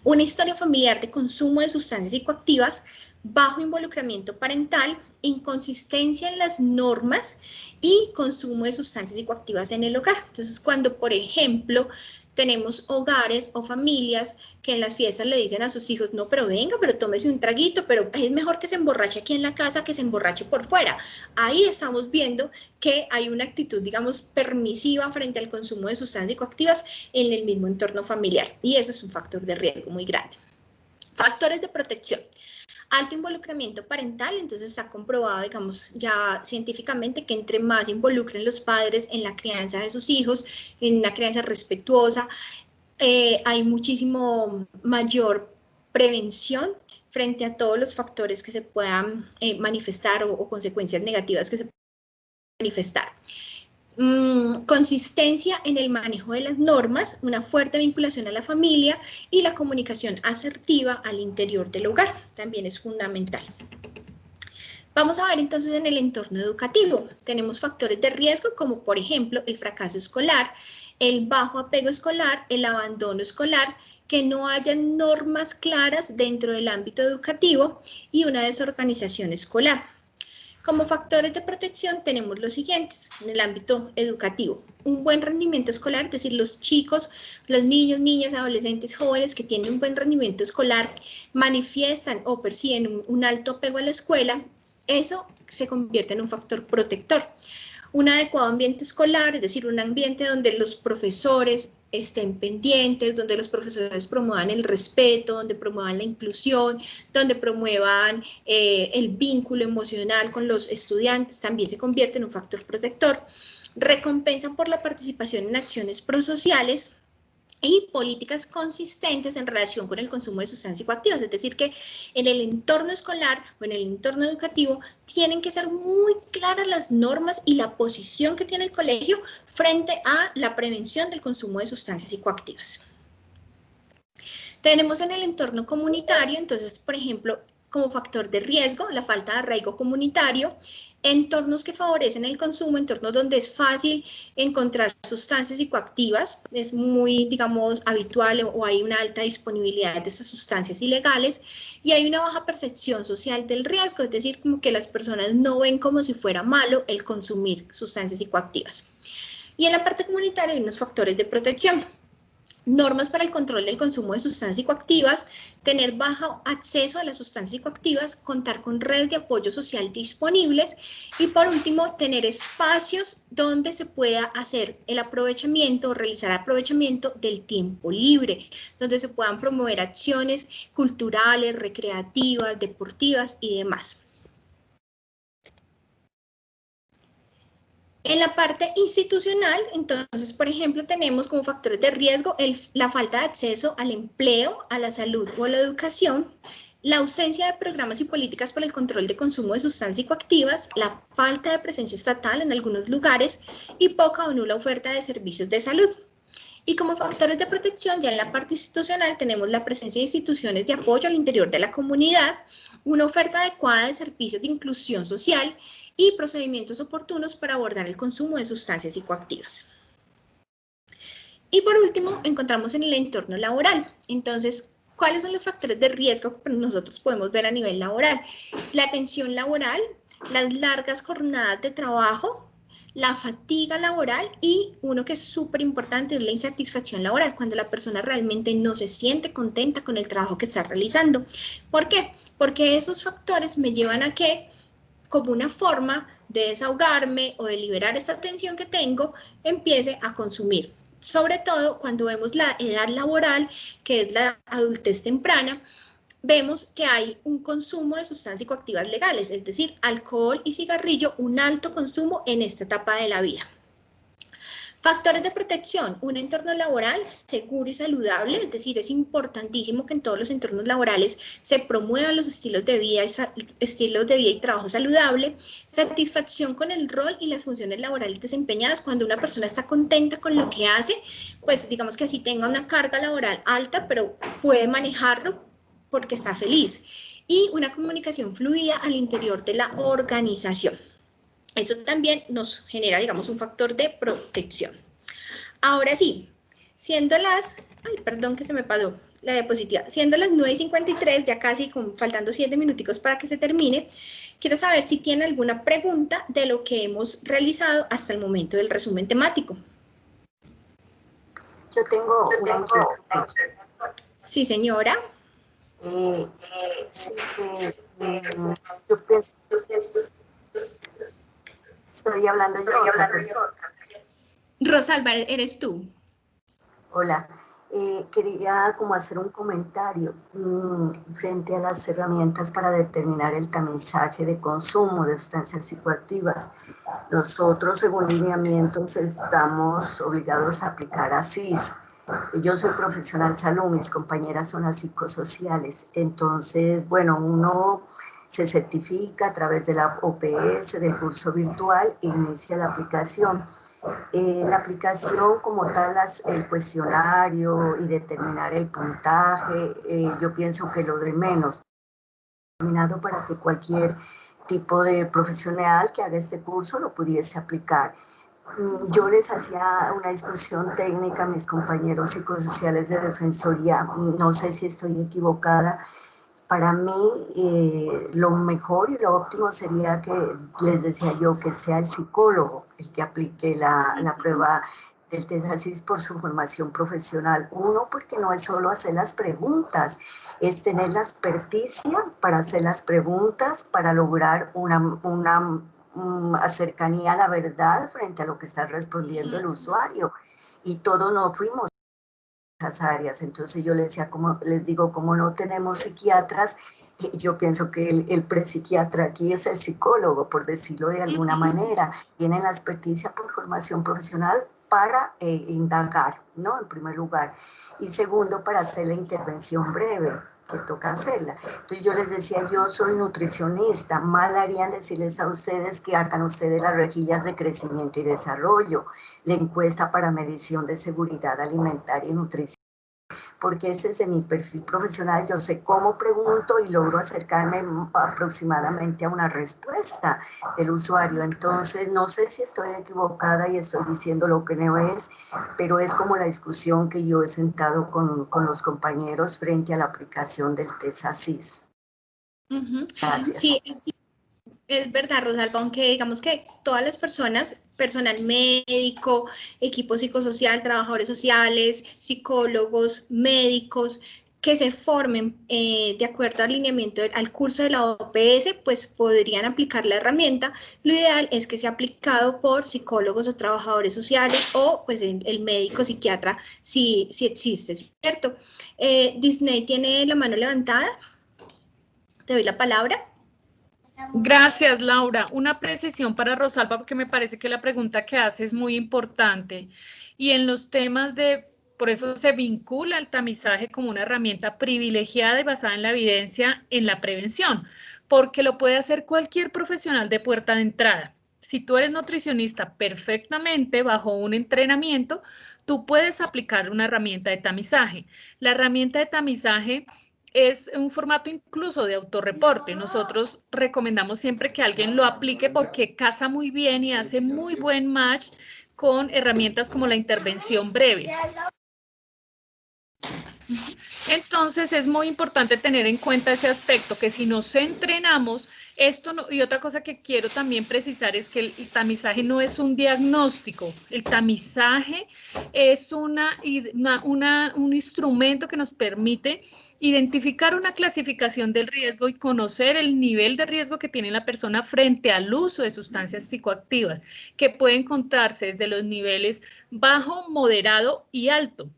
Una historia familiar de consumo de sustancias psicoactivas, bajo involucramiento parental, inconsistencia en las normas y consumo de sustancias psicoactivas en el hogar. Entonces, cuando, por ejemplo, tenemos hogares o familias que en las fiestas le dicen a sus hijos, no, pero venga, pero tómese un traguito, pero es mejor que se emborrache aquí en la casa que se emborrache por fuera. Ahí estamos viendo que hay una actitud, digamos, permisiva frente al consumo de sustancias psicoactivas en el mismo entorno familiar, y eso es un factor de riesgo muy grande. Factores de protección. Alto involucramiento parental, entonces está comprobado, digamos, ya científicamente que entre más involucren los padres en la crianza de sus hijos, en una crianza respetuosa, hay muchísimo mayor prevención frente a todos los factores que se puedan manifestar o consecuencias negativas que se puedan manifestar. Consistencia en el manejo de las normas, una fuerte vinculación a la familia y la comunicación asertiva al interior del hogar, también es fundamental. Vamos a ver entonces en el entorno educativo. Tenemos factores de riesgo como por ejemplo el fracaso escolar, el bajo apego escolar, el abandono escolar, que no haya normas claras dentro del ámbito educativo y una desorganización escolar. Como factores de protección tenemos los siguientes en el ámbito educativo. Un buen rendimiento escolar, es decir, los chicos, los niños, niñas, adolescentes, jóvenes que tienen un buen rendimiento escolar manifiestan o perciben un alto apego a la escuela, eso se convierte en un factor protector. Un adecuado ambiente escolar, es decir, un ambiente donde los profesores estén pendientes, donde los profesores promuevan el respeto, donde promuevan la inclusión, donde promuevan el vínculo emocional con los estudiantes, también se convierte en un factor protector. Recompensan por la participación en acciones prosociales y políticas consistentes en relación con el consumo de sustancias psicoactivas, es decir, que en el entorno escolar o en el entorno educativo tienen que ser muy claras las normas y la posición que tiene el colegio frente a la prevención del consumo de sustancias psicoactivas. Tenemos en el entorno comunitario, entonces, por ejemplo, como factor de riesgo, la falta de arraigo comunitario, entornos que favorecen el consumo, entornos donde es fácil encontrar sustancias psicoactivas, es muy, digamos, habitual o hay una alta disponibilidad de estas sustancias ilegales y hay una baja percepción social del riesgo, es decir, como que las personas no ven como si fuera malo el consumir sustancias psicoactivas. Y en la parte comunitaria hay unos factores de protección. Normas para el control del consumo de sustancias psicoactivas, tener bajo acceso a las sustancias psicoactivas, contar con redes de apoyo social disponibles y por último tener espacios donde se pueda hacer el aprovechamiento, realizar aprovechamiento del tiempo libre, donde se puedan promover acciones culturales, recreativas, deportivas y demás. En la parte institucional, entonces, por ejemplo, tenemos como factores de riesgo la falta de acceso al empleo, a la salud o a la educación, la ausencia de programas y políticas para el control de consumo de sustancias psicoactivas, la falta de presencia estatal en algunos lugares y poca o nula oferta de servicios de salud. Y como factores de protección, ya en la parte institucional tenemos la presencia de instituciones de apoyo al interior de la comunidad, una oferta adecuada de servicios de inclusión social y procedimientos oportunos para abordar el consumo de sustancias psicoactivas. Y por último, encontramos en el entorno laboral. Entonces, ¿cuáles son los factores de riesgo que nosotros podemos ver a nivel laboral? La tensión laboral, las largas jornadas de trabajo, la fatiga laboral y uno que es súper importante es la insatisfacción laboral, cuando la persona realmente no se siente contenta con el trabajo que está realizando. ¿Por qué? Porque esos factores me llevan a que, como una forma de desahogarme o de liberar esta tensión que tengo, empiece a consumir. Sobre todo cuando vemos la edad laboral, que es la adultez temprana, vemos que hay un consumo de sustancias psicoactivas legales, es decir, alcohol y cigarrillo, un alto consumo en esta etapa de la vida. Factores de protección, un entorno laboral seguro y saludable, es decir, es importantísimo que en todos los entornos laborales se promuevan los estilos de vida y trabajo saludable, satisfacción con el rol y las funciones laborales desempeñadas. Cuando una persona está contenta con lo que hace, pues digamos que así tenga una carga laboral alta, pero puede manejarlo porque está feliz. Y una comunicación fluida al interior de la organización. Eso también nos genera, digamos, un factor de protección. Ahora sí, siendo las, perdón que se me pasó la diapositiva, siendo las 9:53, ya casi faltando 7 minuticos para que se termine, quiero saber si tiene alguna pregunta de lo que hemos realizado hasta el momento del resumen temático. Yo tengo una inquietud. Sí, señora. Yo pienso, estoy hablando yo. Rosalba, ¿eres tú? Hola, quería como hacer un comentario frente a las herramientas para determinar el tamizaje de consumo de sustancias psicoactivas. Nosotros, según lineamientos, estamos obligados a aplicar ASIS. Yo soy profesional de salud, mis compañeras son las psicosociales. Entonces, bueno, uno se certifica a través de la OPS, del curso virtual, e inicia la aplicación. La aplicación como tal, el cuestionario y determinar el puntaje, yo pienso que lo de menos, determinado para que cualquier tipo de profesional que haga este curso lo pudiese aplicar. Yo les hacía una discusión técnica a mis compañeros psicosociales de Defensoría, no sé si estoy equivocada, Para mí, lo mejor y lo óptimo sería que, les decía yo, que sea el psicólogo el que aplique la prueba del TESASIS por su formación profesional. Uno, porque no es solo hacer las preguntas, es tener la experticia para hacer las preguntas, para lograr una cercanía a la verdad frente a lo que está respondiendo el usuario. Y todos no fuimos esas áreas. Entonces yo les decía, como les digo, como no tenemos psiquiatras, yo pienso que el prepsiquiatra aquí es el psicólogo, por decirlo de alguna manera. Tienen la experticia por formación profesional para indagar, ¿no? En primer lugar. Y segundo, para hacer la intervención breve, que toca hacerla. Entonces yo les decía, yo soy nutricionista, mal harían decirles a ustedes que hagan ustedes las rejillas de crecimiento y desarrollo, la encuesta para medición de seguridad alimentaria y nutrición, porque ese es de mi perfil profesional. Yo sé cómo pregunto y logro acercarme aproximadamente a una respuesta del usuario. Entonces, no sé si estoy equivocada y estoy diciendo lo que no es, pero es como la discusión que yo he sentado con los compañeros frente a la aplicación del TESASIS. Gracias. Sí, es verdad, Rosalba, aunque digamos que todas las personas, personal médico, equipo psicosocial, trabajadores sociales, psicólogos, médicos, que se formen de acuerdo al alineamiento al curso de la OPS, pues podrían aplicar la herramienta. Lo ideal es que sea aplicado por psicólogos o trabajadores sociales o pues el médico psiquiatra si existe, ¿cierto? Disney tiene la mano levantada. Te doy la palabra. Gracias, Laura. Una precisión para Rosalba, porque me parece que la pregunta que hace es muy importante. Y en los temas por eso se vincula el tamizaje como una herramienta privilegiada y basada en la evidencia en la prevención, porque lo puede hacer cualquier profesional de puerta de entrada. Si tú eres nutricionista perfectamente bajo un entrenamiento, tú puedes aplicar una herramienta de tamizaje. La herramienta de tamizaje es un formato incluso de autorreporte. Nosotros recomendamos siempre que alguien lo aplique porque casa muy bien y hace muy buen match con herramientas como la intervención breve. Entonces es muy importante tener en cuenta ese aspecto, que si nos entrenamos, esto no, y otra cosa que quiero también precisar es que el tamizaje no es un diagnóstico, el tamizaje es un instrumento que nos permite identificar una clasificación del riesgo y conocer el nivel de riesgo que tiene la persona frente al uso de sustancias psicoactivas, que pueden encontrarse desde los niveles bajo, moderado y alto.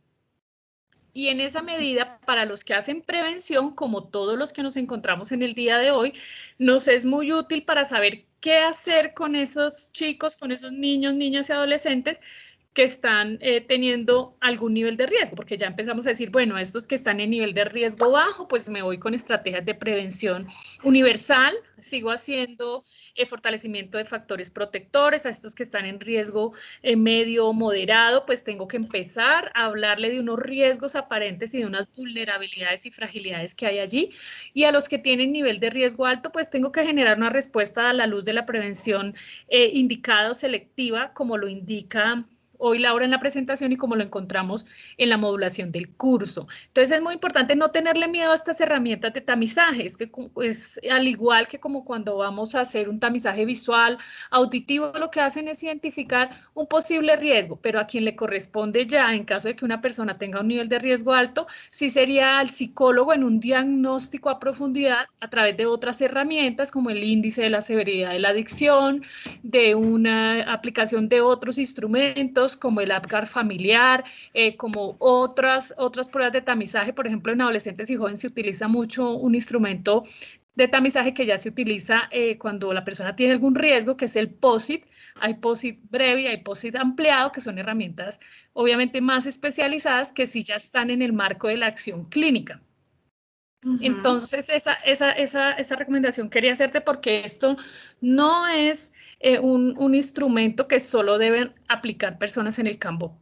Y en esa medida, para los que hacen prevención, como todos los que nos encontramos en el día de hoy, nos es muy útil para saber qué hacer con esos chicos, con esos niños, niñas y adolescentes que están teniendo algún nivel de riesgo, porque ya empezamos a decir, bueno, estos que están en nivel de riesgo bajo, pues me voy con estrategias de prevención universal, sigo haciendo fortalecimiento de factores protectores. A estos que están en riesgo medio o moderado, pues tengo que empezar a hablarle de unos riesgos aparentes y de unas vulnerabilidades y fragilidades que hay allí, y a los que tienen nivel de riesgo alto, pues tengo que generar una respuesta a la luz de la prevención indicada o selectiva, como lo indica hoy Laura en la presentación y como lo encontramos en la modulación del curso. Entonces es muy importante no tenerle miedo a estas herramientas de tamizaje, es que pues, al igual que como cuando vamos a hacer un tamizaje visual, auditivo, lo que hacen es identificar un posible riesgo, pero a quien le corresponde ya, en caso de que una persona tenga un nivel de riesgo alto, sí sería al psicólogo en un diagnóstico a profundidad a través de otras herramientas como el índice de la severidad de la adicción, de una aplicación de otros instrumentos, como el APGAR familiar, como otras pruebas de tamizaje. Por ejemplo, en adolescentes y jóvenes se utiliza mucho un instrumento de tamizaje que ya se utiliza cuando la persona tiene algún riesgo, que es el POSIT. Hay POSIT breve y hay POSIT ampliado, que son herramientas obviamente más especializadas que sí ya están en el marco de la acción clínica. Entonces, esa recomendación quería hacerte, porque esto no es un instrumento que solo deben aplicar personas en el campo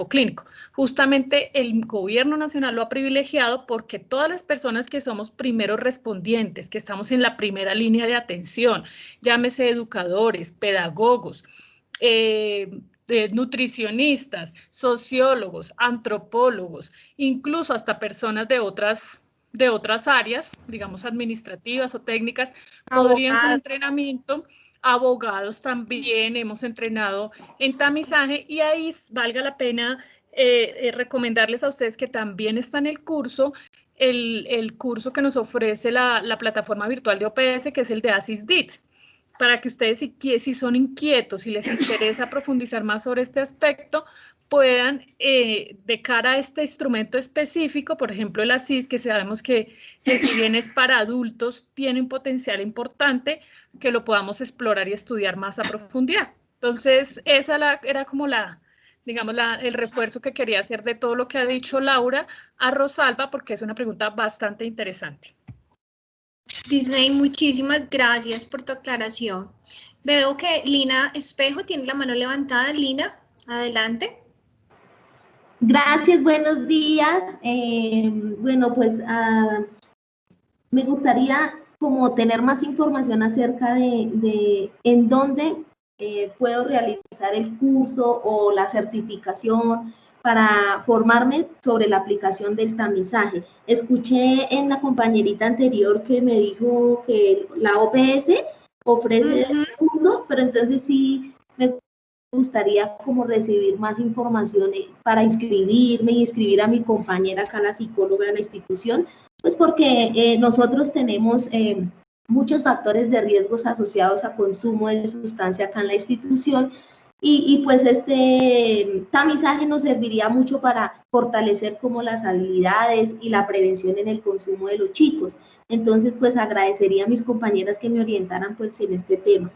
clínico. Justamente el gobierno nacional lo ha privilegiado porque todas las personas que somos primeros respondientes, que estamos en la primera línea de atención, llámese educadores, pedagogos, nutricionistas, sociólogos, antropólogos, incluso hasta personas de de otras áreas, digamos administrativas o técnicas, podrían con entrenamiento. Abogados también hemos entrenado en tamizaje, y ahí valga la pena recomendarles a ustedes que también está en el curso, el curso que nos ofrece la plataforma virtual de OPS, que es el de ASIS-DIT, para que ustedes, si son inquietos, si les interesa profundizar más sobre este aspecto, puedan, de cara a este instrumento específico, por ejemplo el ASIS, que sabemos que si bien es para adultos, tiene un potencial importante, que lo podamos explorar y estudiar más a profundidad. Entonces, esa era como digamos, el refuerzo que quería hacer de todo lo que ha dicho Laura a Rosalba, porque es una pregunta bastante interesante. Disney, muchísimas gracias por tu aclaración. Veo que Lina Espejo tiene la mano levantada. Lina, adelante. Gracias, buenos días. Bueno, pues me gustaría como tener más información acerca de en dónde puedo realizar el curso o la certificación para formarme sobre la aplicación del tamizaje. Escuché en la compañerita anterior que me dijo que la OPS ofrece el curso, pero entonces sí me gustaría como recibir más información para inscribirme y inscribir a mi compañera acá, la psicóloga de la institución, pues porque nosotros tenemos muchos factores de riesgos asociados a consumo de sustancia acá en la institución, y pues este tamizaje nos serviría mucho para fortalecer como las habilidades y la prevención en el consumo de los chicos. Entonces, pues agradecería a mis compañeras que me orientaran pues en este tema.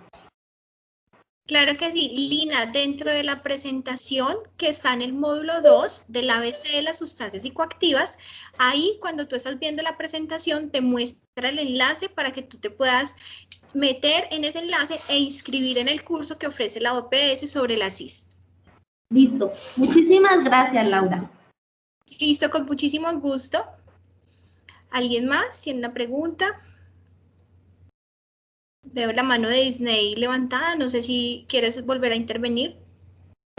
Claro que sí, Lina, dentro de la presentación que está en el módulo 2 del ABC de las sustancias psicoactivas, ahí cuando tú estás viendo la presentación te muestra el enlace para que tú te puedas meter en ese enlace e inscribir en el curso que ofrece la OPS sobre la CIS. Listo, muchísimas gracias, Laura. Listo, con muchísimo gusto. ¿Alguien más tiene una pregunta? Veo la mano de Disney levantada, no sé si quieres volver a intervenir,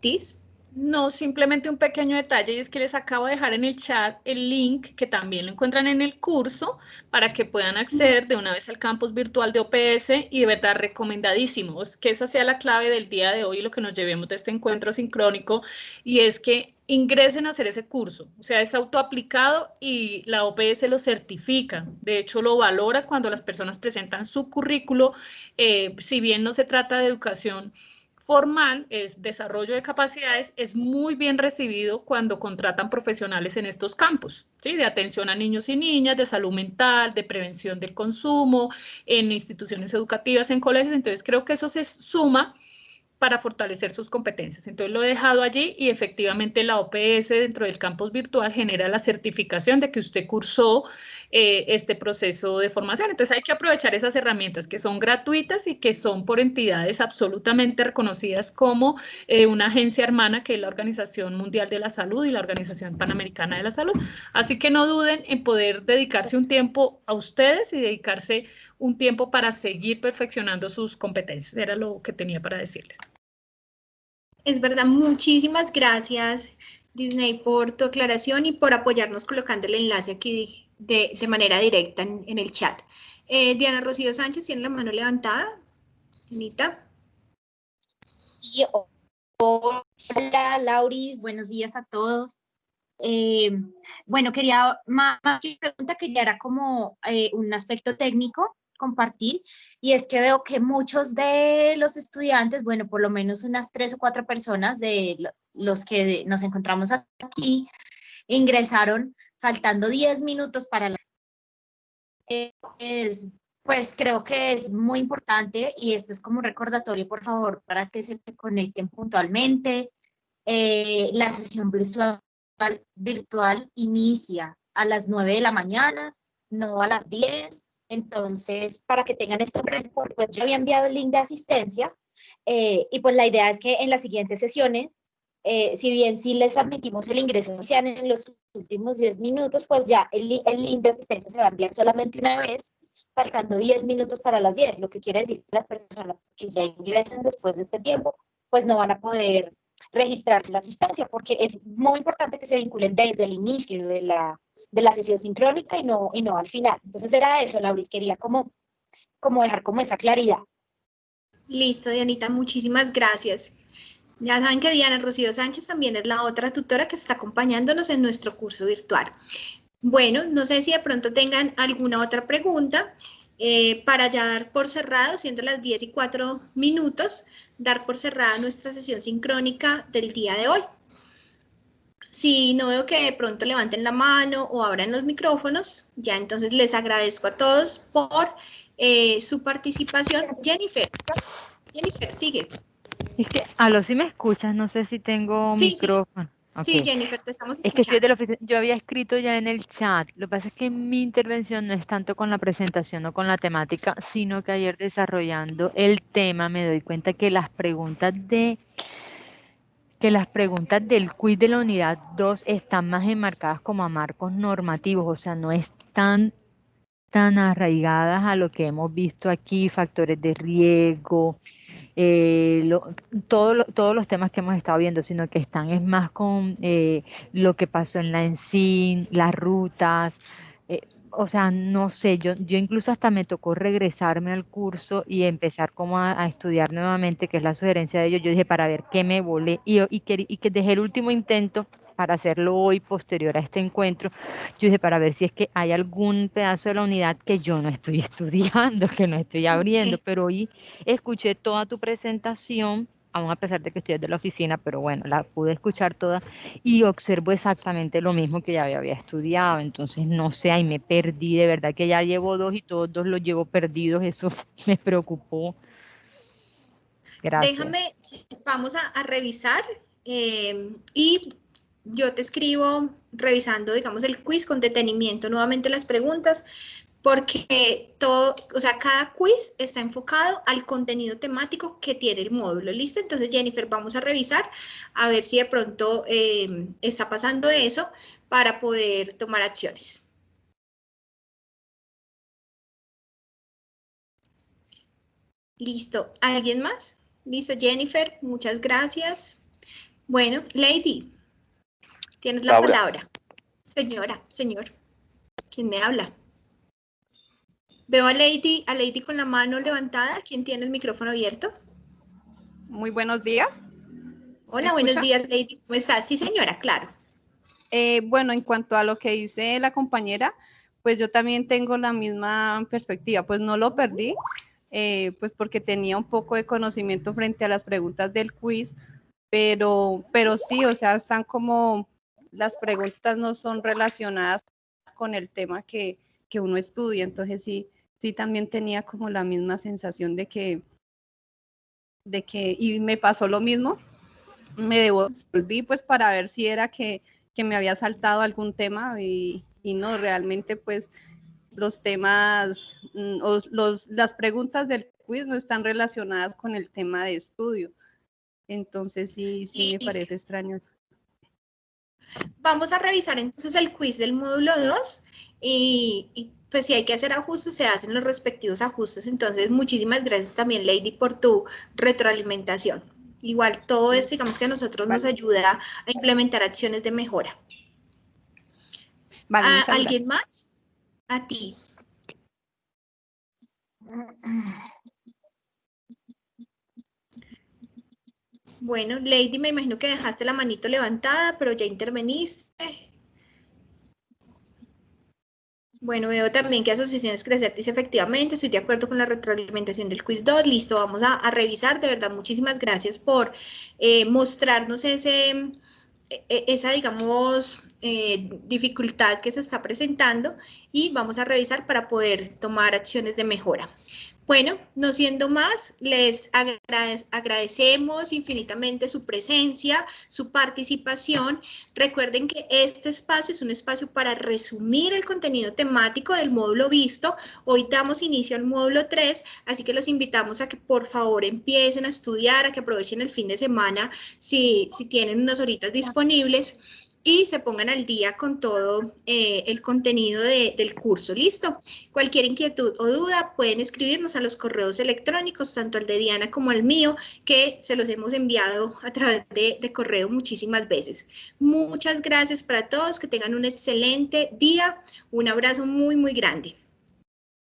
Tis. No, simplemente un pequeño detalle, y es que les acabo de dejar en el chat el link, que también lo encuentran en el curso, para que puedan acceder de una vez al campus virtual de OPS, y de verdad recomendadísimo, que esa sea la clave del día de hoy, lo que nos llevemos de este encuentro sincrónico, y es que ingresen a hacer ese curso. O sea, es autoaplicado y la OPS lo certifica. De hecho, lo valora cuando las personas presentan su currículo. Si bien no se trata de educación formal, es desarrollo de capacidades, es muy bien recibido cuando contratan profesionales en estos campos, ¿sí? De atención a niños y niñas, de salud mental, de prevención del consumo, en instituciones educativas, en colegios. Entonces creo que eso se suma para fortalecer sus competencias. Entonces lo he dejado allí, y efectivamente la OPS dentro del campus virtual genera la certificación de que usted cursó este proceso de formación. Entonces hay que aprovechar esas herramientas que son gratuitas y que son por entidades absolutamente reconocidas como una agencia hermana, que es la Organización Mundial de la Salud y la Organización Panamericana de la Salud. Así que no duden en poder dedicarse un tiempo a ustedes y dedicarse un tiempo para seguir perfeccionando sus competencias. Era lo que tenía para decirles. Es verdad, muchísimas gracias, Disney, por tu aclaración y por apoyarnos colocando el enlace aquí de manera directa en el chat. Diana Rocío Sánchez tiene la mano levantada. Anita. Sí, hola, Lauris, buenos días a todos. Bueno, quería, más que pregunta, quería era como un aspecto técnico compartir, y es que veo que muchos de los estudiantes, bueno, por lo menos unas 3 o 4 personas de los que nos encontramos aquí, ingresaron faltando 10 minutos para la... Pues creo que es muy importante, y esto es como un recordatorio, por favor, para que se conecten puntualmente. La sesión virtual inicia a las 9 de la mañana, no a las 10. Entonces, para que tengan esto, pues yo había enviado el link de asistencia, y pues la idea es que en las siguientes sesiones, si bien sí les admitimos el ingreso sean en los últimos 10 minutos, pues ya el link de asistencia se va a enviar solamente una vez, faltando 10 minutos para las 10, lo que quiere decir que las personas que ya ingresan después de este tiempo, pues no van a poder registrarse la sustancia, porque es muy importante que se vinculen desde el inicio de la sesión sincrónica y no al final. Entonces era eso, Lauris, quería como dejar como esa claridad. Listo, Dianita, muchísimas gracias. Ya saben que Diana Rocío Sánchez también es la otra tutora que está acompañándonos en nuestro curso virtual. Bueno, no sé si de pronto tengan alguna otra pregunta para ya dar por cerrado, siendo las 10:04, dar por cerrada nuestra sesión sincrónica del día de hoy. Si no veo que de pronto levanten la mano o abran los micrófonos, ya entonces les agradezco a todos por su participación. Jennifer, sigue. Es que, aló, si me escuchas, no sé si tengo Sí, micrófono. sí, Ok. Jennifer, te estamos Es que estoy de escuchando. yo había escrito ya en el chat. Lo que pasa es que mi intervención no es tanto con la presentación o con la temática, sino que ayer desarrollando el tema me doy cuenta que las preguntas del quiz de la unidad 2 están más enmarcadas como a marcos normativos, o sea, no están tan arraigadas a lo que hemos visto aquí, factores de riesgo, todos los temas que hemos estado viendo, sino que están es más con lo que pasó en la ENSIN, las rutas, o sea, no sé, yo incluso hasta me tocó regresarme al curso y empezar como a estudiar nuevamente, que es la sugerencia de ellos. Yo dije, para ver qué me volé, y que dejé el último intento para hacerlo hoy, posterior a este encuentro. Yo dije, para ver si es que hay algún pedazo de la unidad que yo no estoy estudiando, que no estoy abriendo, pero hoy escuché toda tu presentación, aún a pesar de que estoy desde la oficina, pero bueno, la pude escuchar toda y observo exactamente lo mismo que ya había estudiado. Entonces, no sé, ahí me perdí, de verdad que ya llevo 2 y todos 2 los llevo perdidos, eso me preocupó. Gracias. Déjame, vamos a revisar y yo te escribo revisando, digamos, el quiz con detenimiento, nuevamente las preguntas, porque todo, o sea, cada quiz está enfocado al contenido temático que tiene el módulo, ¿listo? Entonces, Jennifer, vamos a revisar a ver si de pronto está pasando eso para poder tomar acciones. Listo, ¿alguien más? Listo, Jennifer, muchas gracias. Bueno, Lady, tienes la palabra. Señora, señor, ¿quién me habla? Veo a Lady con la mano levantada. ¿Quién tiene el micrófono abierto? Muy buenos días. Hola, buenos días, Lady. ¿Cómo estás? Sí, señora, claro. Bueno, en cuanto a lo que dice la compañera, pues yo también tengo la misma perspectiva. Pues no lo perdí, pues porque tenía un poco de conocimiento frente a las preguntas del quiz, pero sí, o sea, están como, las preguntas no son relacionadas con el tema que uno estudia. Entonces sí también tenía como la misma sensación de que, y me pasó lo mismo, me devolví pues para ver si era que me había saltado algún tema y no, realmente pues los temas o las preguntas del quiz no están relacionadas con el tema de estudio. Entonces sí me parece extraño. Vamos a revisar entonces el quiz del módulo 2 y pues si hay que hacer ajustes, se hacen los respectivos ajustes. Entonces, muchísimas gracias también, Lady, por tu retroalimentación. Igual, todo esto, digamos que a nosotros nos ayuda a implementar acciones de mejora. Vale, muchas ¿Alguien gracias. más? A ti. Bueno, Lady, me imagino que dejaste la manito levantada, pero ya interveniste. Bueno, veo también que Asociaciones Crecer dice efectivamente, estoy de acuerdo con la retroalimentación del quiz 2. Listo, vamos a revisar. De verdad, muchísimas gracias por mostrarnos esa, digamos, dificultad que se está presentando y vamos a revisar para poder tomar acciones de mejora. Bueno, no siendo más, les agradecemos infinitamente su presencia, su participación. Recuerden que este espacio es un espacio para resumir el contenido temático del módulo visto. Hoy damos inicio al módulo 3, así que los invitamos a que por favor empiecen a estudiar, a que aprovechen el fin de semana si tienen unas horitas disponibles. y se pongan al día con todo el contenido del curso. ¿Listo? Cualquier inquietud o duda pueden escribirnos a los correos electrónicos, tanto al de Diana como al mío, que se los hemos enviado a través de correo muchísimas veces. Muchas gracias para todos, que tengan un excelente día, un abrazo muy, muy grande.